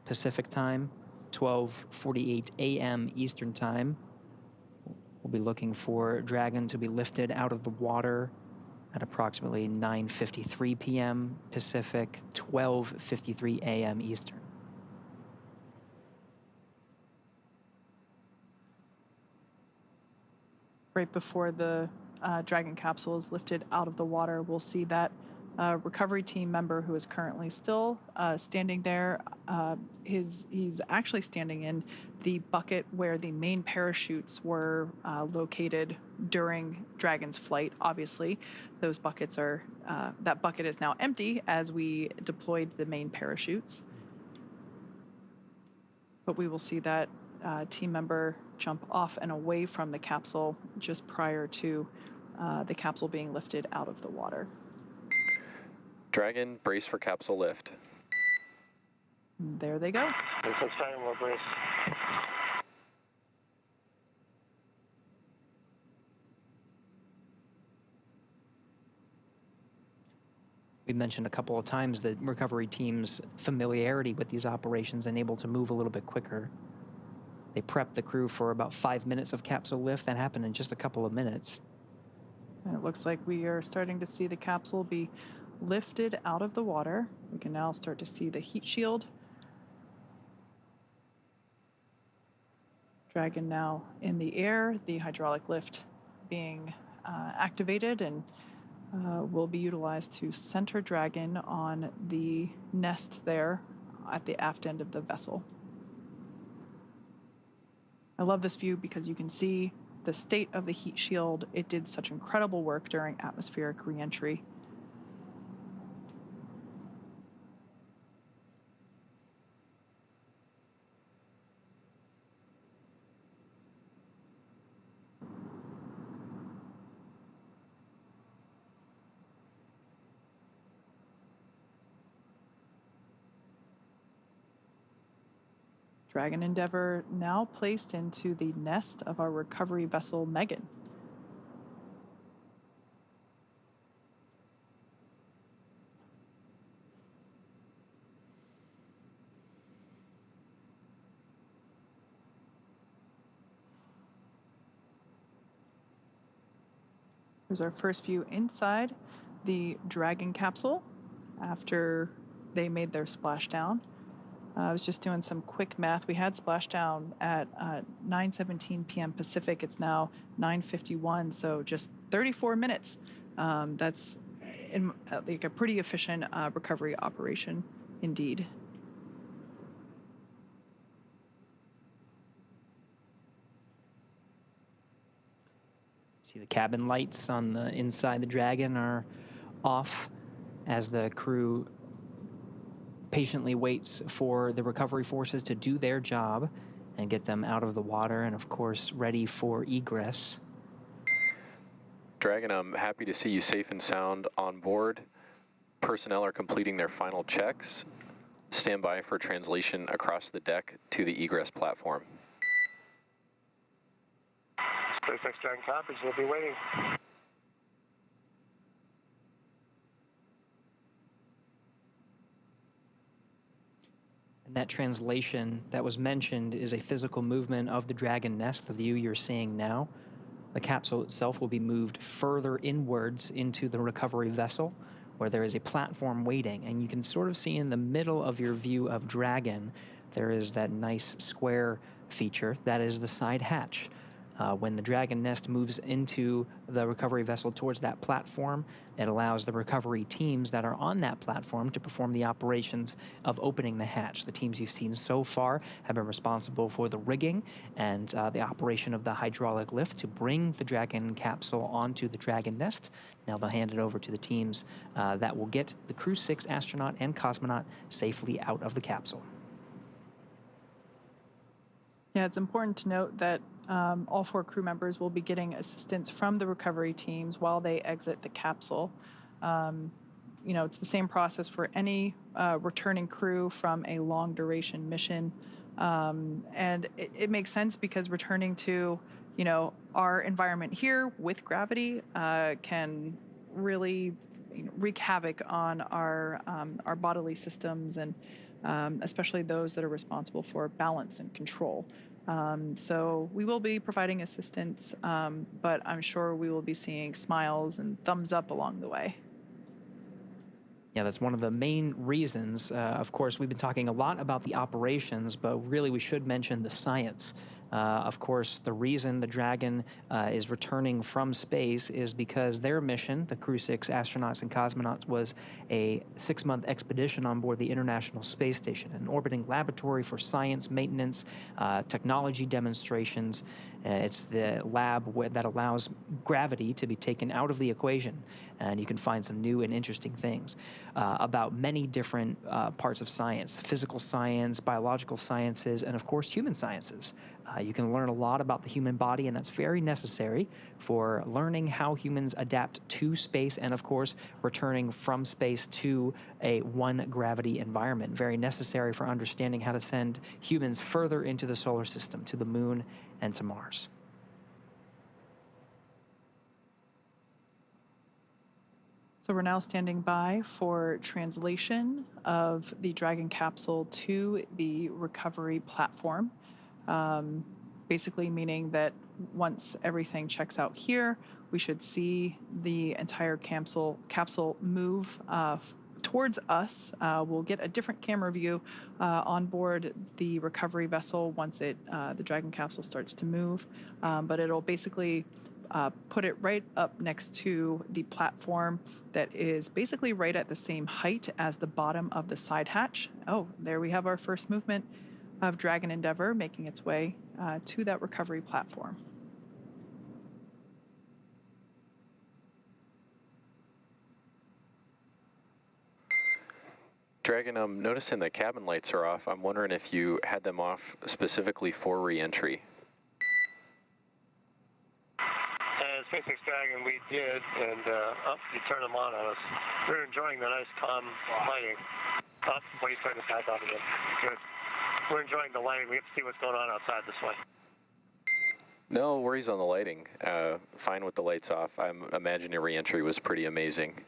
Pacific time, 12:48 a.m. Eastern time. We'll be looking for Dragon to be lifted out of the water at approximately 9:53 p.m. Pacific, 12:53 a.m. Eastern.
Right before the Dragon capsule is lifted out of the water, we'll see that recovery team member who is currently still standing there. He's actually standing in the bucket where the main parachutes were located during Dragon's flight. Obviously, those buckets are that bucket is now empty as we deployed the main parachutes. But we will see that team member jump off and away from the capsule just prior to the capsule being lifted out of the water.
Dragon, brace for capsule lift.
There they go.
SpaceX Dragon will brace.
We mentioned a couple of times the recovery team's familiarity with these operations and able to move a little bit quicker. They prepped the crew for about 5 minutes of capsule lift. That happened in just a couple of minutes.
And it looks like we are starting to see the capsule be lifted out of the water. We can now start to see the heat shield. Dragon now in the air, the hydraulic lift being activated and will be utilized to center Dragon on the nest there at the aft end of the vessel. I love this view because you can see the state of the heat shield. It did such incredible work during atmospheric reentry. Dragon Endeavour now placed into the nest of our recovery vessel, Megan. Here's our first view inside the Dragon capsule after they made their splashdown. I was just doing some quick math. We had splashdown at 9:17 p.m. Pacific. It's now 9:51, so just 34 minutes. That's like a pretty efficient recovery operation indeed.
See the cabin lights on the inside the Dragon are off as the crew patiently waits for the recovery forces to do their job and get them out of the water and, of course, ready for egress.
Dragon, I'm happy to see you safe and sound on board. Personnel are completing their final checks. Stand by for translation across the deck to the egress platform.
SpaceX Dragon copies, we'll be waiting.
And that translation that was mentioned is a physical movement of the Dragon nest, the view you're seeing now. The capsule itself will be moved further inwards into the recovery vessel, where there is a platform waiting. And you can sort of see in the middle of your view of Dragon, there is that nice square feature. That is the side hatch. When the Dragon nest moves into the recovery vessel towards that platform, it allows the recovery teams that are on that platform to perform the operations of opening the hatch. The teams you've seen so far have been responsible for the rigging and the operation of the hydraulic lift to bring the Dragon capsule onto the Dragon nest. Now they'll hand it over to the teams that will get the Crew 6 astronaut and cosmonaut safely out of the capsule.
Yeah, it's important to note that all 4 crew members will be getting assistance from the recovery teams while they exit the capsule. It's the same process for any returning crew from a long duration mission. And it makes sense because returning to, our environment here with gravity can really wreak havoc on our bodily systems and especially those that are responsible for balance and control. So we will be providing assistance, but I'm sure we will be seeing smiles and thumbs up along the way.
Yeah, that's one of the main reasons. Of course, we've been talking a lot about the operations, but really we should mention the science. Of course, the reason the Dragon is returning from space is because their mission, the Crew 6 astronauts and cosmonauts, was a 6-month expedition on board the International Space Station, an orbiting laboratory for science, maintenance, technology demonstrations. It's the lab that allows gravity to be taken out of the equation, and you can find some new and interesting things about many different parts of science: physical science, biological sciences, and of course human sciences. You can learn a lot about the human body, and that's very necessary for learning how humans adapt to space and, of course, returning from space to a one-gravity environment. Very necessary for understanding how to send humans further into the solar system, to the moon and to Mars.
So we're now standing by for translation of the Dragon capsule to the recovery platform. Basically meaning that once everything checks out here, we should see the entire capsule move towards us. We'll get a different camera view on board the recovery vessel once the Dragon capsule starts to move, but it'll basically put it right up next to the platform that is basically right at the same height as the bottom of the side hatch. Oh, there we have our first movement of Dragon Endeavour making its way to that recovery platform.
Dragon, I'm noticing the cabin lights are off. I'm wondering if you had them off specifically for re-entry.
SpaceX Dragon, we did, and you turned them on us. We're enjoying the nice calm lighting. What are you starting to back off again? Good. we're enjoying the lighting. We have to see what's going on outside this way.
No worries on the lighting. Fine with the lights off. I'm imagining your reentry was pretty amazing.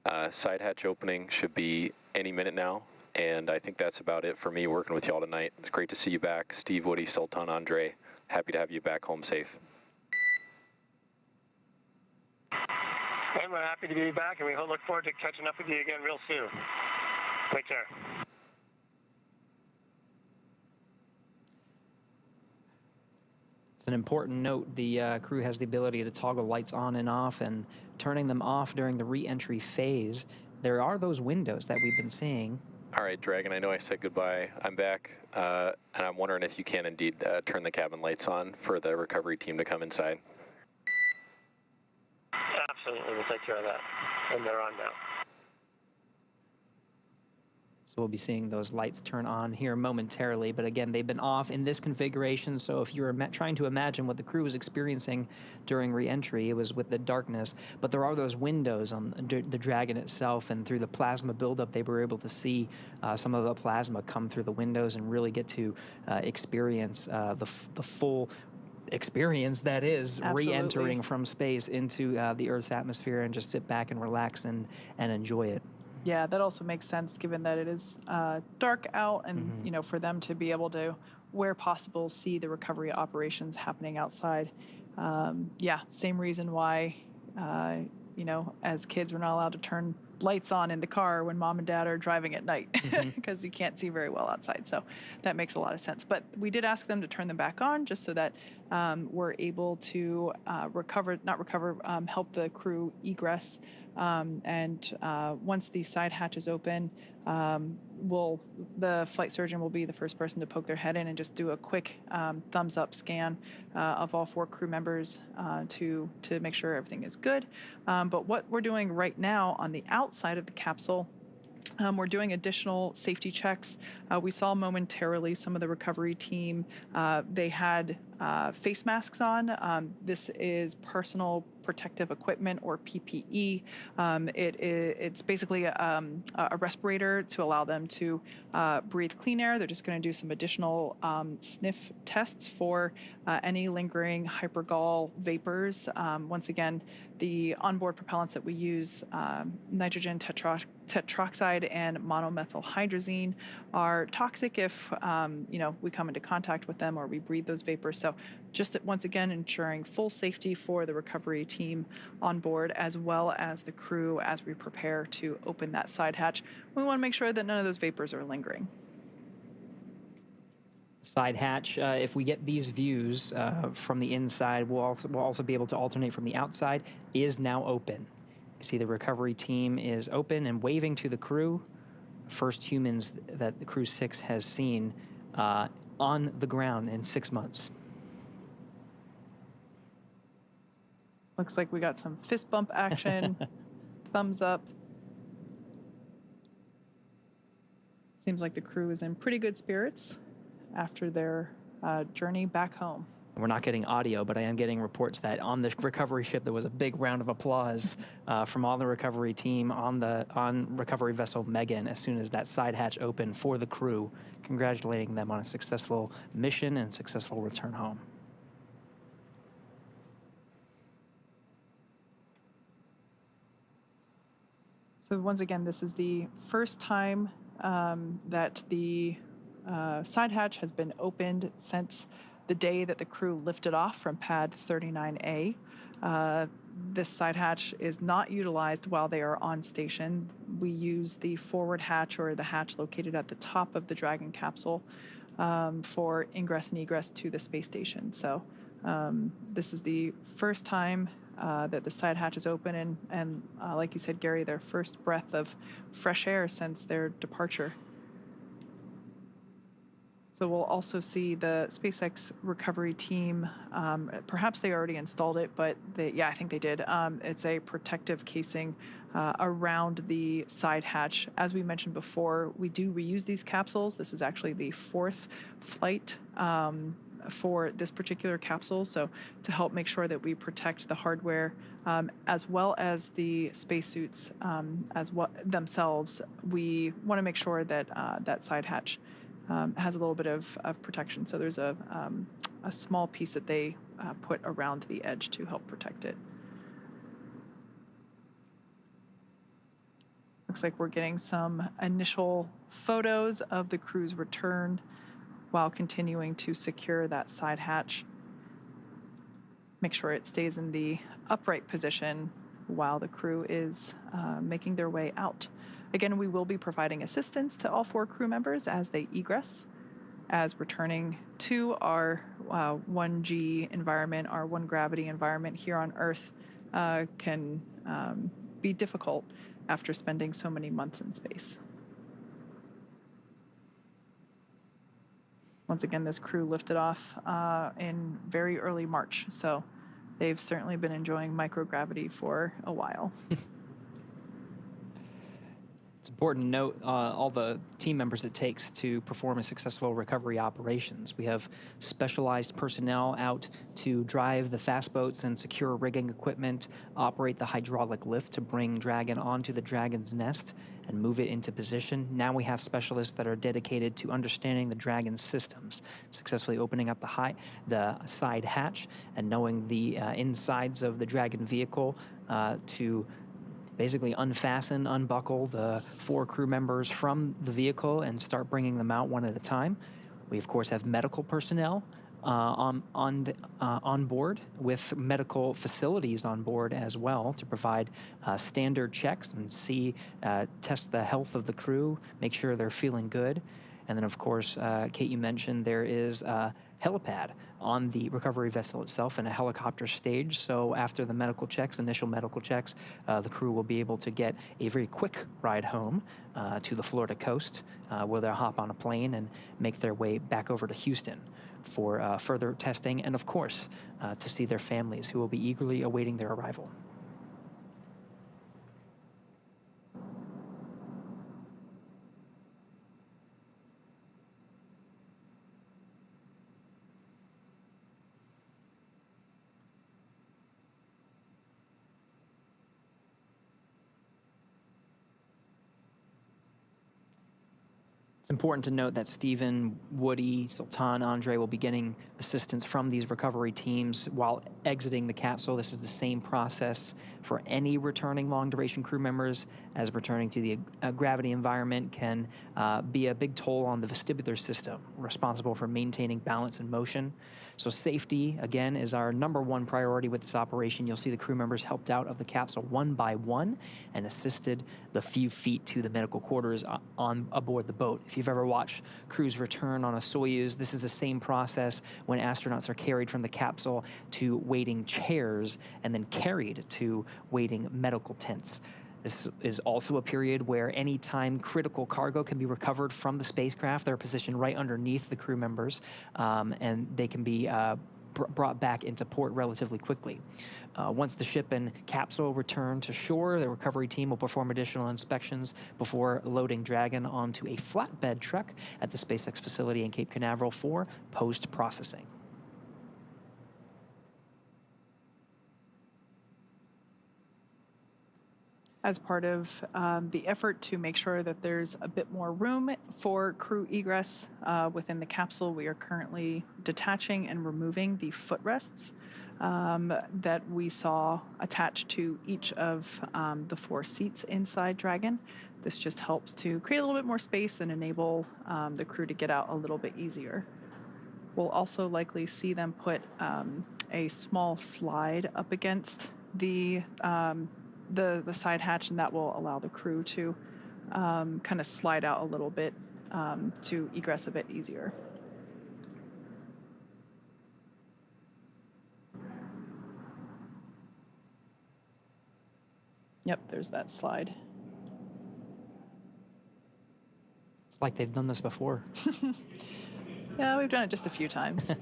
Side hatch opening should be any minute now, and I think that's about it for me working with y'all tonight. It's great to see you back. Steve, Woody, Sultan, Andre, happy to have you back home safe.
And we're happy to be back, and we look forward to catching up with you again real soon. Take care.
It's an important note. The crew has the ability to toggle lights on and off, and turning them off during the re-entry phase. There are those windows that we've been seeing.
All right, Dragon, I know I said goodbye. I'm back, and I'm wondering if you can indeed turn the cabin lights on for the recovery team to come inside.
Absolutely, we'll take care of that. And they're on now.
So we'll be seeing those lights turn on here momentarily, but again, they've been off in this configuration, so if you're trying to imagine what the crew was experiencing during re-entry, it was with the darkness, but there are those windows on the Dragon itself, and through the plasma buildup, they were able to see some of the plasma come through the windows and really get to experience the full experience that is re-entering from space into the Earth's atmosphere, and just sit back and relax and enjoy it.
Yeah, that also makes sense given that it is dark out, and you know, for them to be able to, where possible, see the recovery operations happening outside. Yeah, same reason why you know, as kids we're not allowed to turn lights on in the car when mom and dad are driving at night because you can't see very well outside. So that makes a lot of sense. But we did ask them to turn them back on just so that we're able to help the crew egress. And once the side hatches open, the flight surgeon will be the first person to poke their head in and just do a quick thumbs up scan of all 4 crew members to make sure everything is good. But what we're doing right now on the outside of the capsule, we're doing additional safety checks. We saw momentarily some of the recovery team, they had face masks on. This is personal protective equipment, or PPE. It's basically a respirator to allow them to breathe clean air. They're just going to do some additional sniff tests for any lingering hypergol vapors. Once again, the onboard propellants that we use, nitrogen tetroxide and monomethylhydrazine, are toxic if you know, we come into contact with them or we breathe those vapors. So just once again, ensuring full safety for the recovery team on board, as well as the crew as we prepare to open that side hatch. We want to make sure that none of those vapors are lingering.
Side hatch, if we get these views from the inside, we'll also be able to alternate from the outside, is now open. You see the recovery team is open and waving to the crew. First humans that the Crew 6 has seen on the ground in 6 months.
Looks like we got some fist bump action, thumbs up. Seems like the crew is in pretty good spirits after their journey back home.
We're not getting audio, but I am getting reports that on the recovery ship there was a big round of applause from all the recovery team on recovery vessel Megan as soon as that side hatch opened for the crew, congratulating them on a successful mission and successful return home.
So once again, this is the first time that the side hatch has been opened since the day that the crew lifted off from pad 39A. This side hatch is not utilized while they are on station. We use the forward hatch, or the hatch located at the top of the Dragon capsule, for ingress and egress to the space station. So this is the first time that the side hatch is open, and like you said, Gary, their first breath of fresh air since their departure. So we'll also see the SpaceX recovery team, perhaps they already installed it, but I think they did. It's a protective casing around the side hatch. As we mentioned before, we do reuse these capsules. This is actually the 4th flight for this particular capsule, so to help make sure that we protect the hardware as well as the spacesuits themselves, we want to make sure that that side hatch has a little bit of protection. So there's a small piece that they put around the edge to help protect it. Looks like we're getting some initial photos of the crew's return while continuing to secure that side hatch. Make sure it stays in the upright position while the crew is making their way out. Again, we will be providing assistance to all 4 crew members as they egress, as returning to our 1G environment, our 1 gravity environment here on Earth can be difficult after spending so many months in space. Once again, this crew lifted off in very early March, so they've certainly been enjoying microgravity for a while.
It's important to note all the team members it takes to perform a successful recovery operations. We have specialized personnel out to drive the fast boats and secure rigging equipment, operate the hydraulic lift to bring Dragon onto the Dragon's nest and move it into position. Now we have specialists that are dedicated to understanding the Dragon's systems, successfully opening up the side hatch and knowing the insides of the Dragon vehicle to basically unfasten, unbuckle the 4 crew members from the vehicle and start bringing them out one at a time. We, of course, have medical personnel on board, with medical facilities on board as well to provide standard checks and test the health of the crew, make sure they're feeling good. And then, of course, Kate, you mentioned there is a helipad on the recovery vessel itself and a helicopter stage. So after the initial medical checks, the crew will be able to get a very quick ride home to the Florida coast, where they'll hop on a plane and make their way back over to Houston for further testing and, of course, to see their families, who will be eagerly awaiting their arrival. It's important to note that Stephen, Woody, Sultan, Andre will be getting assistance from these recovery teams while exiting the capsule. This is the same process for any returning long-duration crew members, as returning to the gravity environment can be a big toll on the vestibular system, responsible for maintaining balance and motion. So safety, again, is our #1 priority with this operation. You'll see the crew members helped out of the capsule one by one and assisted the few feet to the medical quarters aboard the boat. If you've ever watched crews return on a Soyuz, this is the same process when astronauts are carried from the capsule to waiting chairs and then carried to waiting medical tents. This is also a period where anytime critical cargo can be recovered from the spacecraft, they're positioned right underneath the crew members, and they can be brought back into port relatively quickly. Once the ship and capsule return to shore, the recovery team will perform additional inspections before loading Dragon onto a flatbed truck at the SpaceX facility in Cape Canaveral for post-processing.
As part of the effort to make sure that there's a bit more room for crew egress within the capsule, we are currently detaching and removing the footrests that we saw attached to each of the 4 seats inside Dragon. This just helps to create a little bit more space and enable the crew to get out a little bit easier. We'll also likely see them put a small slide up against the side hatch, and that will allow the crew to kind of slide out a little bit to egress a bit easier. Yep, there's that slide.
It's like they've done this before.
Yeah, we've done it just a few times.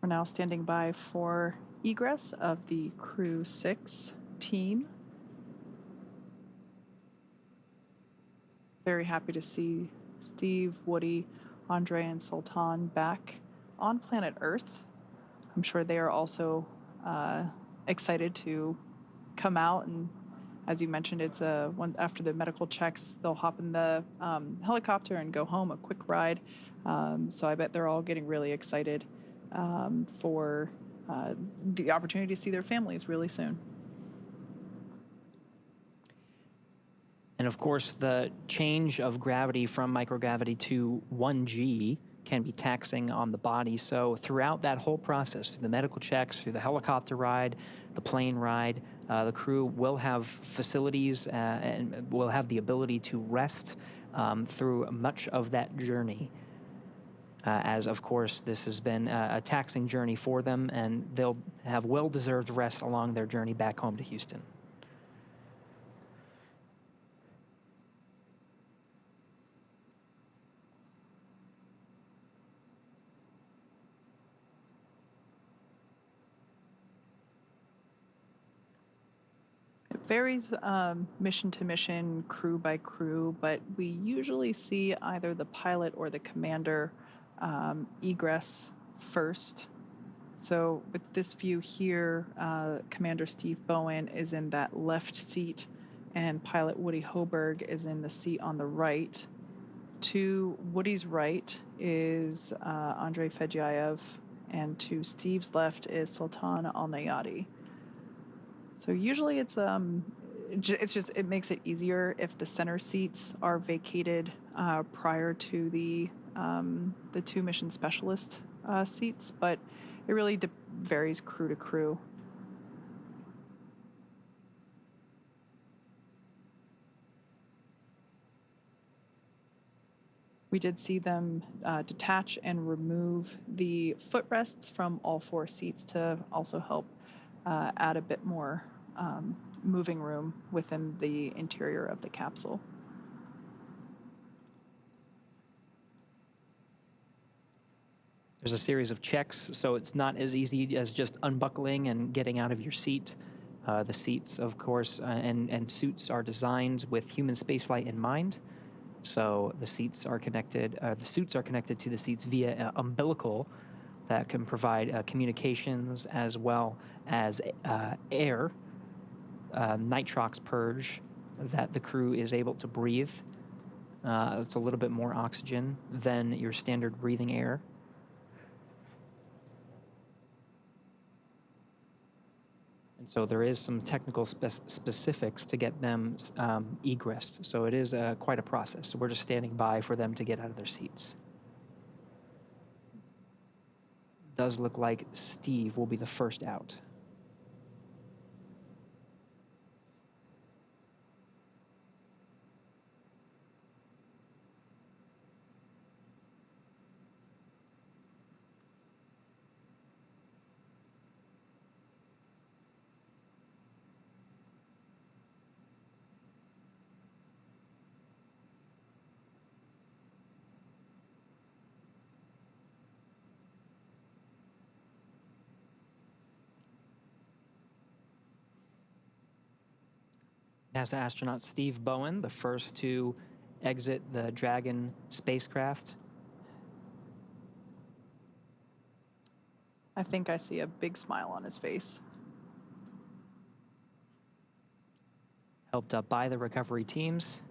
We're now standing by for egress of the Crew 6 team. Very happy to see Steve, Woody, Andre, and Sultan back on planet Earth. I'm sure they are also excited to come out, and as you mentioned, it's after the medical checks, they'll hop in the helicopter and go home, a quick ride. So I bet they're all getting really excited for the opportunity to see their families really soon.
And of course, the change of gravity from microgravity to 1G can be taxing on the body. So throughout that whole process, through the medical checks, through the helicopter ride, the plane ride, the crew will have facilities and will have the ability to rest through much of that journey. As, of course, this has been a taxing journey for them, and they'll have well-deserved rest along their journey back home to Houston.
It varies mission to mission, crew by crew, but we usually see either the pilot or the commander egress first. So with this view here, Commander Steve Bowen is in that left seat, and pilot Woody Hoberg is in the seat on the right. To Woody's right is Andrei Fedyaev, and to Steve's left is Sultan Al-Niyadi. So usually it makes it easier if the center seats are vacated prior to the two mission specialist seats, but it really varies crew to crew. We did see them detach and remove the footrests from all four seats to also help add a bit more moving room within the interior of the capsule.
There's a series of checks, so it's not as easy as just unbuckling and getting out of your seat. The seats, of course, and suits are designed with human spaceflight in mind. So the seats are connected. The suits are connected to the seats via umbilical that can provide communications as well as air, nitrox purge that the crew is able to breathe. It's a little bit more oxygen than your standard breathing air. And so there is some technical specifics to get them egressed. So it is quite a process. So we're just standing by for them to get out of their seats. Does look like Steve will be the first out. NASA astronaut Steve Bowen, the first to exit the Dragon spacecraft.
I think I see a big smile on his face.
Helped up by the recovery teams.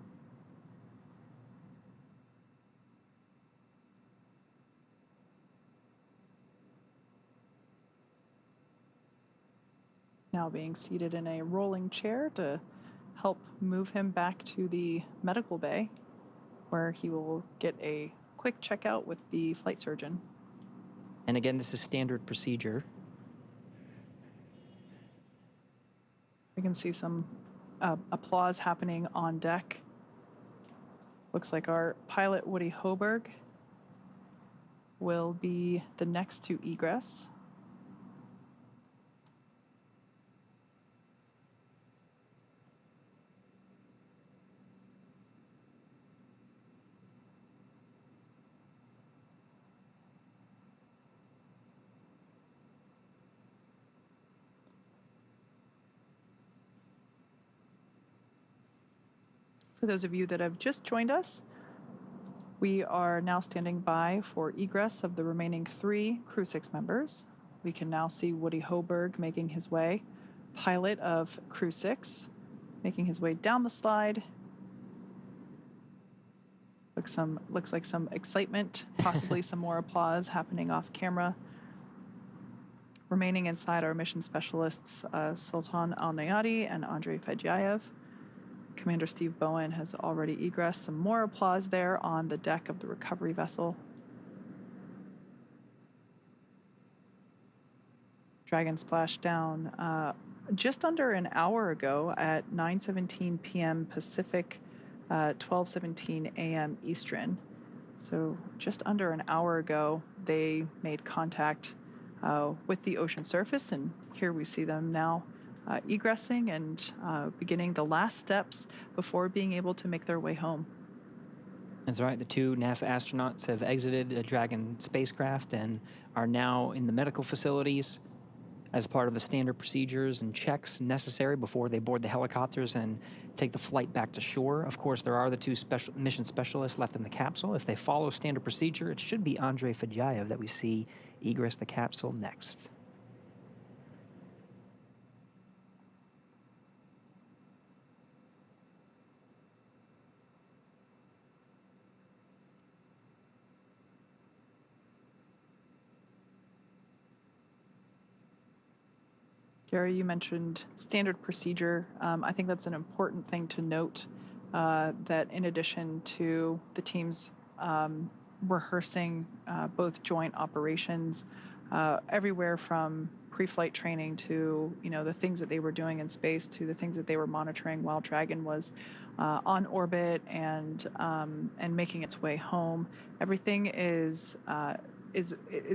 Now being seated in a rolling chair to help move him back to the medical bay, where he will get a quick checkout with the flight surgeon.
And again, this is standard procedure.
We can see some applause happening on deck. Looks like our pilot, Woody Hoberg, will be the next to egress. For those of you that have just joined us, We are now standing by for egress of the remaining 3 Crew 6 members. We can now see Woody Hoberg making his way, pilot of Crew 6, making his way down the slide. Looks like some excitement, possibly some more applause happening off camera. Remaining inside are mission specialists Sultan Al-Niyadi and Andrei Fedyayev. Commander Steve Bowen has already egressed. Some more applause there on the deck of the recovery vessel. Dragon splashed down just under an hour ago at 9:17 p.m. Pacific, 12:17 a.m. Eastern. So just under an hour ago, they made contact with the ocean surface, and here we see them now egressing and beginning the last steps before being able to make their way home.
That's right. The 2 NASA astronauts have exited the Dragon spacecraft and are now in the medical facilities as part of the standard procedures and checks necessary before they board the helicopters and take the flight back to shore. Of course, there are the 2 mission specialists left in the capsule. If they follow standard procedure, it should be Andrei Fedyayev that we see egress the capsule next.
Gary, you mentioned standard procedure. I think that's an important thing to note, that in addition to the teams rehearsing both joint operations, everywhere from pre-flight training to the things that they were doing in space to the things that they were monitoring while Dragon was on orbit and making its way home, everything is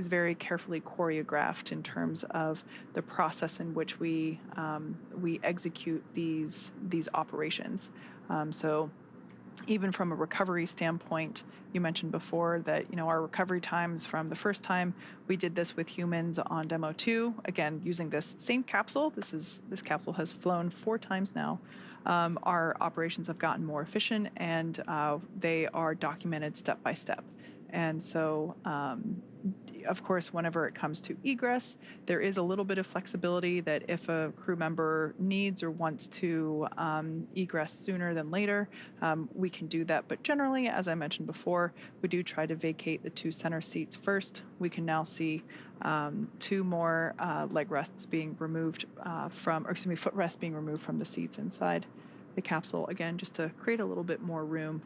very carefully choreographed in terms of the process in which we execute these operations. So even from a recovery standpoint, you mentioned before that our recovery times from the first time we did this with humans on Demo 2, again using this same capsule. This capsule has flown 4 times now. Our operations have gotten more efficient, and they are documented step by step. And so, of course, whenever it comes to egress, there is a little bit of flexibility that if a crew member needs or wants to egress sooner than later, we can do that. But generally, as I mentioned before, we do try to vacate the 2 center seats first. We can now see 2 more leg rests being removed footrests being removed from the seats inside the capsule, again, just to create a little bit more room.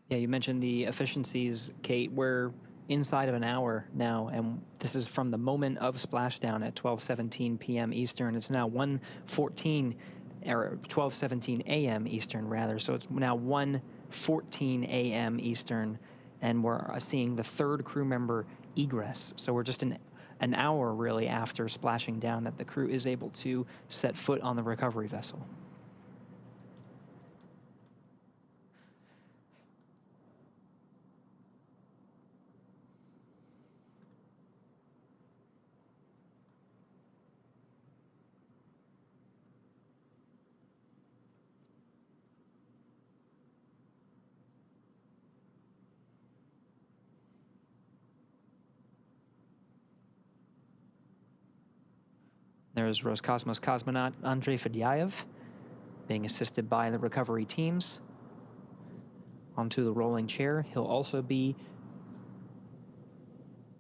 Yeah, you mentioned the efficiencies, Kate. We're inside of an hour now, and this is from the moment of splashdown at 12:17 p.m. Eastern. It's now 1:14, or 12:17 a.m. Eastern, rather. So it's now 1:14 a.m. Eastern, and we're seeing the 3rd crew member egress. So we're just an hour, really, after splashing down that the crew is able to set foot on the recovery vessel. There's Roscosmos cosmonaut Andrei Fedyayev being assisted by the recovery teams onto the rolling chair. He'll also be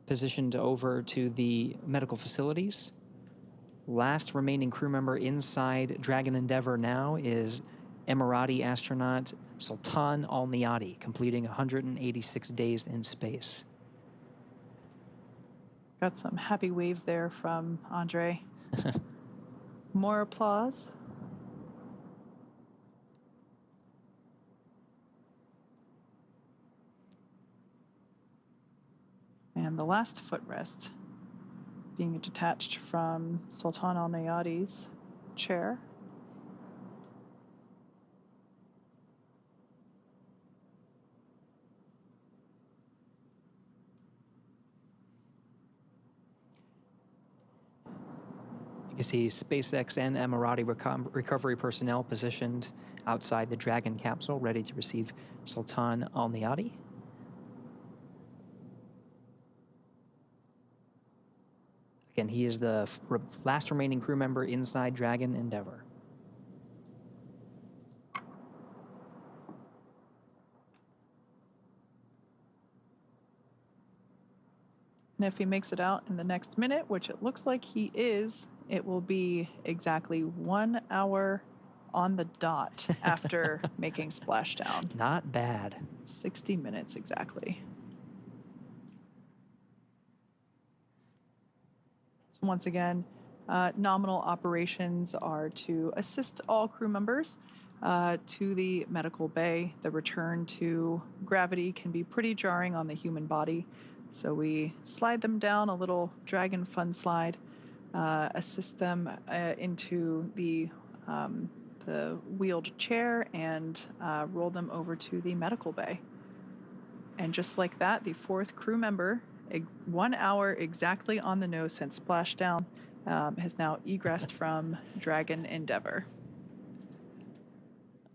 positioned over to the medical facilities. Last remaining crew member inside Dragon Endeavour now is Emirati astronaut Sultan Al-Niyadi, completing 186 days in space.
Got some happy waves there from Andre. More applause. And the last footrest being detached from Sultan Al-Niyadi's chair.
You can see SpaceX and Emirati recovery personnel positioned outside the Dragon capsule, ready to receive Sultan al-Niyadi. Again, he is the last remaining crew member inside Dragon Endeavour.
And if he makes it out in the next minute, which it looks like he is, it will be exactly 1 hour on the dot after making splashdown.
Not bad.
60 minutes exactly. So once again, nominal operations are to assist all crew members to the medical bay. The return to gravity can be pretty jarring on the human body. So we slide them down a little Dragon fun slide, assist them into the wheeled chair, and roll them over to the medical bay. And just like that, the fourth crew member, 1 hour exactly on the nose since splashdown, has now egressed from Dragon Endeavour.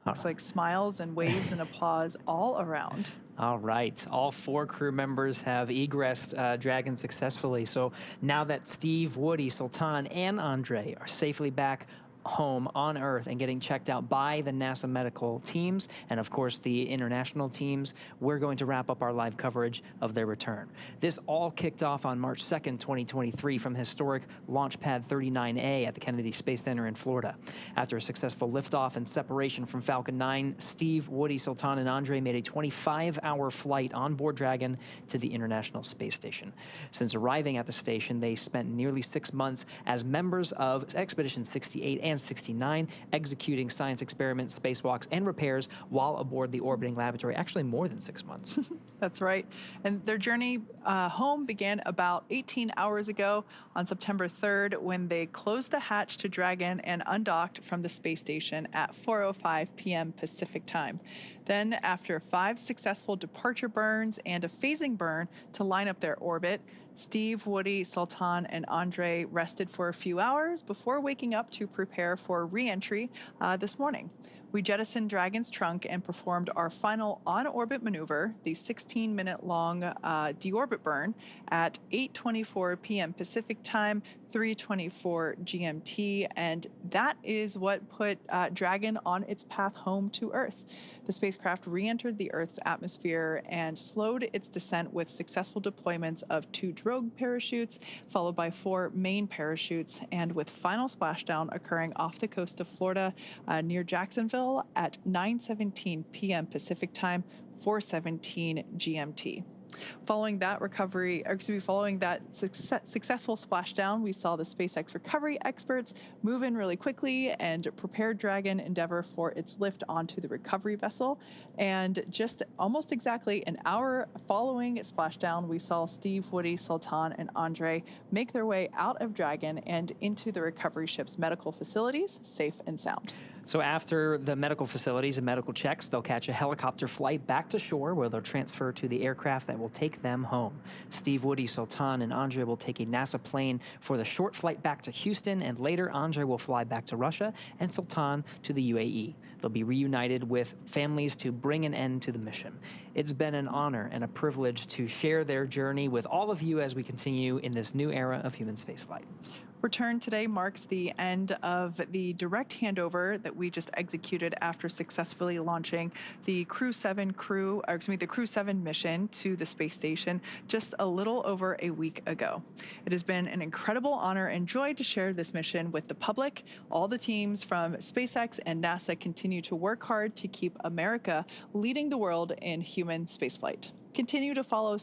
Looks like smiles and waves and applause all around.
All right. All 4 crew members have egressed Dragon successfully. So now that Steve, Woody, Sultan, and Andre are safely back home on Earth and getting checked out by the NASA medical teams and, of course, the international teams, we're going to wrap up our live coverage of their return. This all kicked off on March 2nd, 2023 from historic Launch Pad 39A at the Kennedy Space Center in Florida. After a successful liftoff and separation from Falcon 9, Steve, Woody, Sultan, and Andre made a 25-hour flight on board Dragon to the International Space Station. Since arriving at the station, they spent nearly 6 months as members of Expedition 68 and 69, executing science experiments, spacewalks, and repairs while aboard the orbiting laboratory, actually more than 6 months.
That's right. And their journey home began about 18 hours ago on September 3rd when they closed the hatch to Dragon and undocked from the space station at 4:05 p.m. Pacific time. Then, after 5 successful departure burns and a phasing burn to line up their orbit, Steve, Woody, Sultan, and Andre rested for a few hours before waking up to prepare for re-entry this morning. We jettisoned Dragon's trunk and performed our final on-orbit maneuver, the 16-minute-long deorbit burn, at 8:24 p.m. Pacific time, 3:24 GMT, and that is what put Dragon on its path home to Earth. The spacecraft re-entered the Earth's atmosphere and slowed its descent with successful deployments of 2 drogue parachutes, followed by 4 main parachutes, and with final splashdown occurring off the coast of Florida near Jacksonville at 9:17 p.m. Pacific time, 4:17 GMT. Following that successful splashdown, we saw the SpaceX recovery experts move in really quickly and prepare Dragon Endeavour for its lift onto the recovery vessel. And just almost exactly an hour following splashdown, we saw Steve, Woody, Sultan, and Andre make their way out of Dragon and into the recovery ship's medical facilities, safe and sound.
So after the medical facilities and medical checks, they'll catch a helicopter flight back to shore where they'll transfer to the aircraft that will take them home. Steve, Woody, Sultan, and Andre will take a NASA plane for the short flight back to Houston, and later Andre will fly back to Russia and Sultan to the UAE. They'll be reunited with families to bring an end to the mission. It's been an honor and a privilege to share their journey with all of you as we continue in this new era of human spaceflight.
Return today marks the end of the direct handover that we just executed after successfully launching the Crew 7 mission to the space station just a little over a week ago. It has been an incredible honor and joy to share this mission with the public. All the teams from SpaceX and NASA continue to work hard to keep America leading the world in human spaceflight. Continue to follow